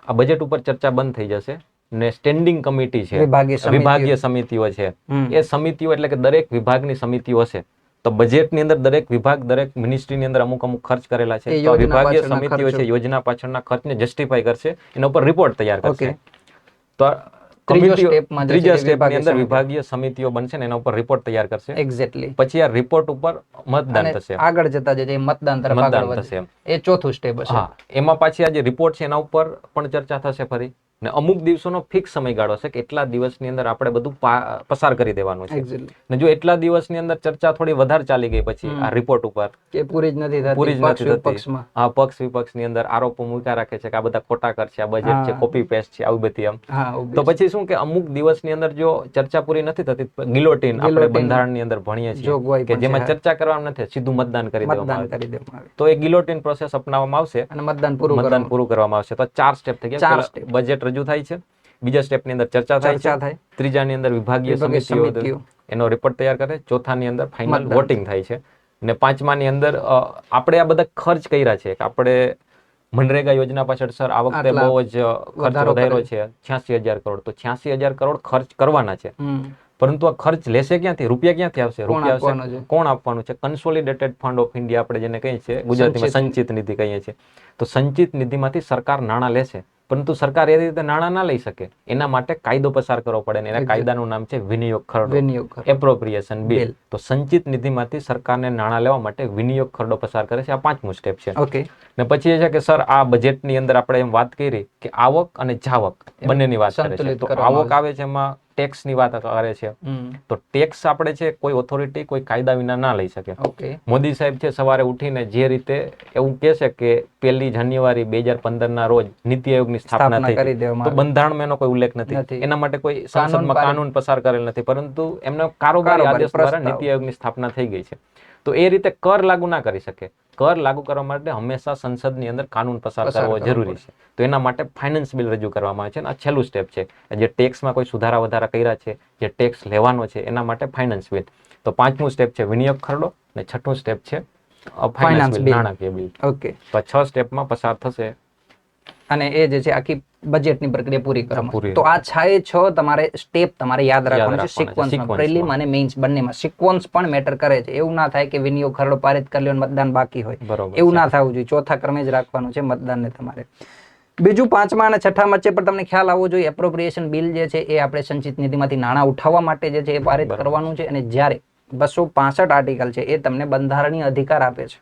આ બજેટ ઉપર ચર્ચા બંધ થઈ જશે ને સ્ટેન્ડિંગ કમિટી છે, વિભાગીય સમિતિઓ છે, એ સમિતિઓ એટલે કે દરેક વિભાગની સમિતિઓ હશે. તો બજેટની અંદર દરેક વિભાગ, દરેક મિનિસ્ટ્રીની અંદર અમુક ખર્ચ કરેલા છે, તો વિભાગીય સમિતિઓ છે યોજના પાછળના ખર્ચને જસ્ટિફાઈ કરશે, એના ઉપર રિપોર્ટ તૈયાર કરશે. તો ત્રીજા સ્ટેપની અંદર વિભાગીય સમિતિઓ બનશે ને એના ઉપર રિપોર્ટ તૈયાર કરશે. પછી આ રિપોર્ટ ઉપર મતદાન થશે. આગળ જતા જે મતદાન થશે એ ચોથું સ્ટેપ હશે. હા, એમાં પાછી આ જે રિપોર્ટ છે એના ઉપર પણ ચર્ચા થશે ફરી. ને અમુક દિવસોનો ફિક્સ સમયગાળો છે કે એટલા દિવસની અંદર આપણે બધું પસાર કરી દેવાનું છે. એક્ઝેક્ટલી. ને જો એટલા દિવસની અંદર ચર્ચા થોડી વધારે ચાલી ગઈ પછી આ રિપોર્ટ ઉપર કે પૂરી જ નથી થતી, પૂરી જ પક્ષ નથી થતી. વિપક્ષમાં. આ પક્ષ વિપક્ષની અંદર આરોપો મૂક્યા રાખે છે કે આ બધા ખોટા કરશે, આ બજેટ છે, હા. કોપી પેસ્ટ છે, આવી બધી એમ. હા, તો obvious. પછી શું કે અમુક દિવસની અંદર જો ચર્ચા પૂરી નથી થતી, ગિલોટીન આપણે Guillotine બંધારણની અંદર ભણીએ છીએ જોગવાઈ કે પણ જેમાં છે. ચર્ચા કરવામાં નથી, સીધું મતદાન કરી દેવામાં મતદાન આવે. કરી દેવામાં આવે તો એ ગિલોટીન પ્રોસેસ અપનાવવામાં આવશે, અને મતદાન પૂરું મતદાન કરવાનું. પૂરું કરવામાં આવશે. તો 4 સ્ટેપ થઈ ગયા. 4 પહેલા step. બજેટ રજૂ થાય છે, બીજા સ્ટેપની અંદર ચર્ચા થાય ચર્ચા છે, થાય, ત્રીજાની અંદર વિભાગીય વિભાગીય સમિતિઓ સમિતિઓ. એનો રિપોર્ટ તૈયાર કરે, ચોથાની અંદર ફાઇનલ મતદાન. વોટિંગ થાય છે, ને પાંચમાની અંદર આપણે આ બધા ખર્ચ કર્યા છે કે આપણે મનરેગા યોજના પાછળ સર આ વખતે આટલા બહુ જ ખર્ચ વધારો વધાર્યો કરે. છે 86,000 કરોડ. તો 86,000 કરોડ ખર્ચ કરવાના છે, હમ. પરંતુ આ ખર્ચ લેશે ક્યાંથી? રૂપિયા ક્યાંથી આવશે? કોણ રૂપિયા આપવાનો આવશે, છે? કોણ આપવાનું છે? કન્સોલિડેટેડ ફંડ ઓફ ઇન્ડિયા આપણે જેને કહીએ છીએ ગુજરાતીમાં સંચિત નિધિ કહીએ છીએ. તો સંચિત નિધિમાંથી સરકાર નાણાં લેશે, પરંતુ સરકાર એ રીતે નાણાં ના લઈ શકે. એના માટે કાયદો પસાર કરવો પડે ને એના કાયદાનું નામ છે વિનિયોગ ખરડો, વિનિયોગ ખરડો. Appropriation bill. બિલ. તો સંચિત નિધિમાંથી સરકારને નાણાં લેવા માટે વિનિયોગ ખરડો પસાર કરે છે. આ 5મું સ્ટેપ છે. ઓકે. ને પછી એ છે કે સર આ બજેટની અંદર આપણે એમ વાત કરી કે આવક અને જાવક બંનેની વાત કરે છે. સંતુલિત તો કરવામાં આવક આવે છે એમાં ટેક્સની વાત કરે છે. હમ. તો ટેક્સ આપણે છે કોઈ ઓથોરિટી કોઈ કાયદા વિના ના લઈ શકે. ઓકે. મોદી સાહેબ છે સવારે ઉઠીને જે રીતે એવું કહે છે કે 1 જાન્યુઆરી 2015 ના રોજ નીતિ આયોગની સ્થાપના થઈ કરી હતી. દેવામાં તો બંધારણમાં એનો કોઈ ઉલ્લેખ નથી. નથી. એના માટે કોઈ સંસદમાં કાનૂન પસાર કરેલ નથી, પરંતુ એમનો કારોબારી આદેશ દ્વારા નીતિ આયોગની સ્થાપના થઈ ગઈ છે. તો એ રીતે કર લાગુ ના કરી શકે. કર લાગુ કરવા માટે હંમેશા સંસદની અંદર કાનૂન પસાર કરવો જરૂરી છે. તો એના માટે ફાઇનાન્સ બિલ રજૂ કરવામાં આવે છે. અને આ છેલ્લું સ્ટેપ છે. જે ટેક્સમાં કોઈ સુધારા વધારા કર્યા છે, જે ટેક્સ લેવાનો છે, એના માટે ફાઇનાન્સ બિલ. તો 5મું સ્ટેપ છે વિનિયોગ ખરડો, અને 6થું સ્ટેપ છે ફાઇનાન્સ બિલ, નાણાકીય બિલ. ઓકે. તો 6 સ્ટેપમાં પસાર થશે. અને એ જે છે આખી બજેટની પ્રક્રિયા પૂરી પૂરી. કરવામાં. તો આ 6 તમારે સ્ટેપ તમારે યાદ રાખવાના છે રાખવાના છે, સિક્વન્સમાં, sequence પ્રિલિમ માં. અને મેઇન્સ બંનેમાં. સિક્વન્સ પણ મેટર કરે છે. એવું ના થાય કે વિનિયોગ ખરડો પારિત કરી લ્યો અને મતદાન બાકી હોય. બરોબર એવું છે. ના થવું જોઈએ. ચોથા ક્રમે જ રાખવાનું છે મતદાનને તમારે. બીજું 5મા અને 6ઠા વચ્ચે પણ તમને ખ્યાલ આવવો જોઈએ. એપ્રોપ્રિએશન બિલ જે છે એ આપણે સંચિત નિધિમાંથી નાણાં ઉઠાવવા માટે જે છે એ પારિત કરવાનું છે. અને જ્યારે 265 આર્ટિકલ છે એ તમને બંધારણીય અધિકાર આપે છે.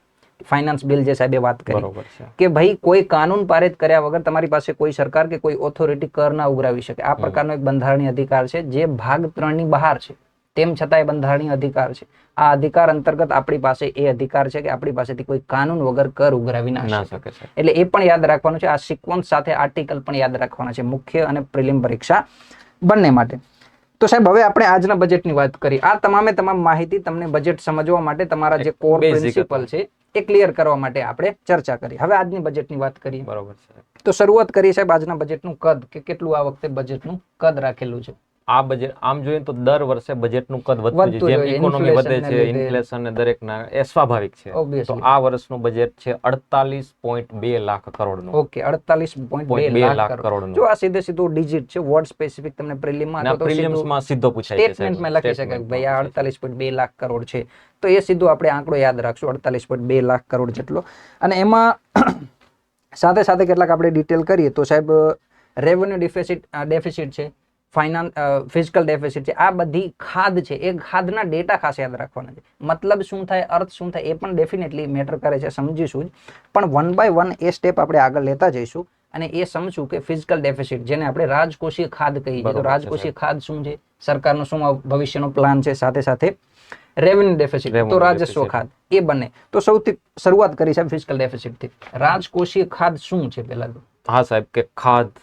ફાઇનાન્સ બિલ જે સાહેબે વાત કરી બરોબર છે. કે ભાઈ કોઈ કાનૂન પારિત કર્યા વગર તમારી પાસે કોઈ સરકાર કે કોઈ ઓથોરિટી કર ના ઉઘરાવી શકે. આ પ્રકારનો એક બંધારણીય અધિકાર છે જે ભાગ 3 ની બહાર છે, તેમ છતાં એ બંધારણીય અધિકાર છે. આ અધિકાર અંતર્ગત આપણી પાસે એ અધિકાર છે કે આપણી પાસેથી કોઈ કાનૂન વગર કર ઉઘરાવી ના શકે. એટલે એ પણ યાદ રાખવાનું છે. આ સિક્વન્સ સાથે આર્ટિકલ પણ યાદ રાખવાના છે, મુખ્ય અને પ્રિલિમ પરીક્ષા બંને માટે. તો સાહેબ હવે આપણે આજના બજેટની વાત કરી. આ તમામે તમામ માહિતી તમને બજેટ સમજવા માટે તમારા જે કોર પ્રિન્સિપલ છે એ ક્લિયર કરવા માટે આપણે ચર્ચા કરી. હવે આજની બજેટની વાત કરીએ. બરોબર છે. તો શરૂઆત કરીએ સાહેબ આજના બજેટનું કદ, કે કેટલું આ વખતે બજેટનું કદ રાખેલું છે. આ બજેટ આમ જોઈએ તો દર વર્ષે બજેટનું કદ વધતું જાય. જેમ ઇકોનોમી વધે છે, ઇન્ફ્લેશન ને દરેકના એ સ્વાભાવિક છે. તો આ વર્ષનું બજેટ છે 48.2 લાખ કરોડનું. ઓકે, 48.2 લાખ કરોડનું. જો આ સીધે સીધું ડિજિટ છે, વર્ડ સ્પેસિફિક તમને પ્રિલિમમાં અથવા પ્રિલિમ્સમાં સીધો પૂછાય છે. સ્ટેટમેન્ટમાં લખી શકાય કે ભાઈ આ 48.2 લાખ કરોડ છે. તો એ સીધું આપણે આંકડો યાદ રાખશું, 48.2 લાખ કરોડ જેટલો. અને એમાં સાથે સાથે કેટલાક આપણે ડિટેલ કરીએ તો સાહેબ રેવન્યુ ડેફિસિટ છે, ફિઝિકલ ડેફિસિટ છે, આ બધી ખાધ છે. એ ખાધના ડેટા ખાસ યાદ રાખવાના છે. મતલબ શું થાય, અર્થ શું થાય, એ પણ ડેફિનેટલી મેટર કરે છે, સમજીશું જ. પણ 1 બાય 1 એ સ્ટેપ આપણે આગળ લેતા જઈશું અને એ સમજશું કે ફિઝિકલ ડેફિસિટ, જેને આપણે રાજકોષીય ખાધ કહીએ છીએ. તો રાજકોષીય ખાધ શું છે, સરકારનો શું ભવિષ્યનો પ્લાન છે, સાથે સાથે રેવન્યુ ડેફિસિટ, તો રાજસ્વ ખાધ, એ બંને. તો સૌથી શરૂઆત કરી સાહેબ ફિઝિકલ ડેફિસિટ થી. રાજકોષીય ખાધ શું છે પેલા તો? હા સાહેબ, કે ખાધ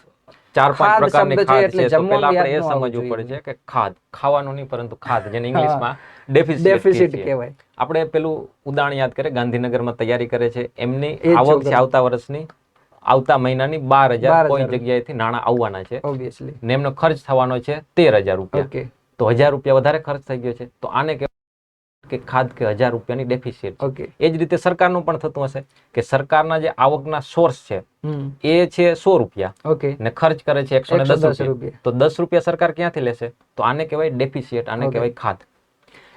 4-5 પ્રકારની ખાધ છે. તો પહેલા આપણે એ સમજવું પડે છે કે ખાધ ખાવાનું નહીં, પરંતુ ખાધ, જેને ઇંગ્લિશમાં ડેફિસિટ કહેવાય. આપણે પેલું ઉદાહરણ યાદ કરીએ, ગાંધીનગરમાં તૈયારી કરે છે, એમની આવક છે આવતા વર્ષની, આવતા મહિનાની 12,000 કોઈ જગ્યાએથી નાણાં આવવાના છે. ઓબ્વિયસલી. ને એમનો ખર્ચ થવાનો છે 13,000 રૂપિયા. તો 1,000 રૂપિયા વધારે ખર્ચ થઈ ગયો છે. તો આને કે ખાધ કે 1,000 રૂપિયાની ડેફિસિટ. એ જ રીતે સરકારનું પણ થતું હશે કે સરકારના જે આવકના સોર્સ છે એ છે 100 રૂપિયા ને ખર્ચ કરે છે 110 રૂપિયા. તો 10 રૂપિયા સરકાર ક્યાંથી લેશે? તો આને કહેવાય ડેફિસિટ, આને કહેવાય ખાધ.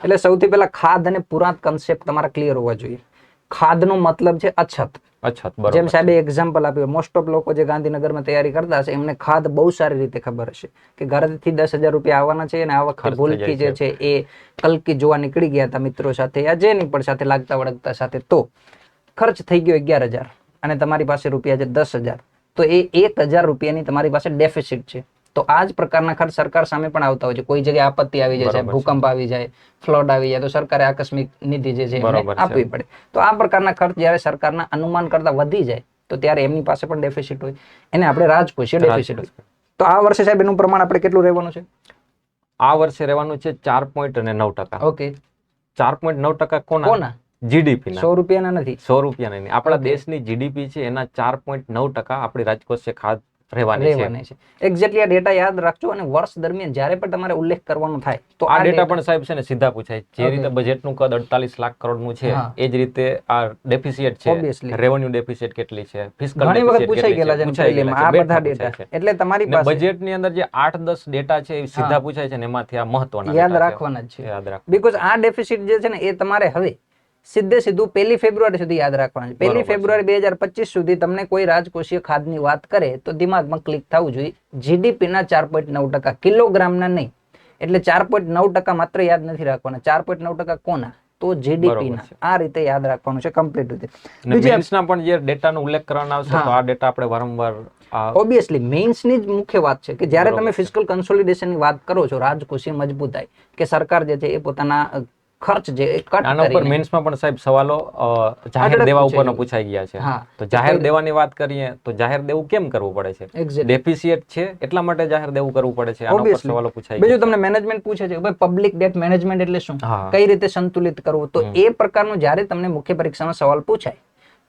એટલે સૌથી પહેલા ખાધ અને પુરાંત કન્સેપ્ટ તમારા ક્લિયર હોવા જોઈએ. ખાધનો મતલબ છે અછત. બરોબર. જેમ સાહેબ એક્ઝામ્પલ આપ્યું, મોસ્ટ ઓફ લોકો જે ગાંધીનગરમાં તૈયારી કરતા હશે એમને ખાધ બહુ સારી રીતે ખબર હશે કે ઘરેથી 10,000 રૂપિયા આવવાના છે અને આ વખતે ભૂલકી જે છે એ કલકી જોવા નીકળી ગયા હતા મિત્રો સાથે, યા જેની પણ સાથે લાગતા વળગતા સાથે, તો ખર્ચ થઈ ગયો 11,000 અને તમારી પાસે રૂપિયા છે 10,000. તો એ 1,000 રૂપિયાની તમારી પાસે ડેફિસિટ છે. તો આ જ પ્રકારના ખર્ચ સરકાર સામે પણ આવતા હોય છે. કોઈ જગ્યાએ આપત્તિ આવી જાય છે, બરોબર છે. ભૂકંપ આવી જાય, ફ્લડ આવી જાય, તો સરકારે આકસ્મિક નિધિ જે છે એમને બરોબર છે. આપવી પડે. તો આ પ્રકારના ખર્ચ જ્યારે સરકારના અનુમાન કરતા વધી જાય તો ત્યારે એમની પાસે પણ ડેફિસિટ હોય, એને આપણે રાજકોષીય ડેફિસિટ હોય. તો આ વર્ષે સાહેબ એનું પ્રમાણ આપણે કેટલું રહેવાનું છે? આ વર્ષે રહેવાનું છે 4.9%. ઓકે, 4.9% કોના? જીડીપી ના. 100 રૂપિયાના નથી. 100 રૂપિયાના નહીં. આપણા Okay. દેશની જીડીપી છે એના 4.9% આપણી રાજકોષીય ખાધ રહેવાની છે. રહેવાની છે. એક્ઝેક્ટલી આ ડેટા યાદ રાખજો અને વર્ષ દરમિયાન જ્યારે પણ તમારે ઉલ્લેખ કરવાનો થાય તો આ ડેટા પણ સાહેબ છે ને સીધા પૂછાય. જે Okay. રીતે બજેટનું કદ 48 લાખ કરોડનું છે, હા. એ જ રીતે આ ડેફિસિટ છે, Obviously. રેવન્યુ ડેફિસિટ કેટલી છે, ફિસ્કલ ઘણી વખત ડેફિસિટ પૂછાઈ કેટલી ગયેલા છે, છે પૂછાઈ prelims, ગયેલા આ છે, બધા બેઠા પૂછાય ડેટા છે. એટલે તમારી ને પાસે બજેટની અંદર જે 8-10 ડેટા છે એ સીધા પૂછાય છે ને એમાંથી આ મહત્વના યાદ data છે. રાખવાના જ છે. યાદ રાખ. બીકોઝ આ ડેફિસિટ જે છે ને એ તમારે હવે સીધે સીધું 1 ફેબ્રુઆરી સુધી યાદ રાખવાનું છે. 1 બરોબર છે. ફેબ્રુઆરી 2025 સુધી તમને કોઈ રાજકોષીય ખાધની વાત કરે તો દિમાગમાં ક્લિક થવું જોઈએ. જીડીપી ના 4.9%, કિલોગ્રામના નહીં. એટલે 4.9% માત્ર યાદ નથી રાખવાના. 4.9% કોના? તો જીડીપી ના. બરોબર છે. આ રીતે યાદ રાખવાનું છે કમ્પ્લીટ રીતે. ને મેન્સના પણ જે ડેટાનો ઉલ્લેખ કરવાનો આવશે તો આ ડેટા આપણે વારંવાર ઓબ્વિયસલી મેઇન્સની જ મુખ્ય વાત છે કે જ્યારે બરોબર તમે છે. ફિસ્કલ કન્સોલિડેશનની વાત કરો છો, રાજકોષીય મજબૂતાઈ, કે સરકાર જે છે એ પોતાના ખર્ચ જે એ કટ આના ઉપર કરીને મેન્સમાં પણ સાહેબ સવાલો જાહેર આગળ દેવા પૂછાય ઉપરનો છે. પૂછાઈ ગયા છે. હા. તો જાહેર દેવાની વાત કરીએ તો જાહેર દેવું કેમ કરવું પડે છે? Exactly. ડેફિસિટ છે એટલા માટે જાહેર દેવું કરવું પડે છે. આના ઉપર Obviously. સવાલો પૂછાઈ બીજું ગયા તમને મેનેજમેન્ટ પૂછે છે કે ભાઈ પબ્લિક ડેટ મેનેજમેન્ટ એટલે શું, હા. કઈ રીતે સંતુલિત કરવું, તો એ પ્રકારનું જ્યારે તમને મુખ્ય પરીક્ષામાં સવાલ પૂછાય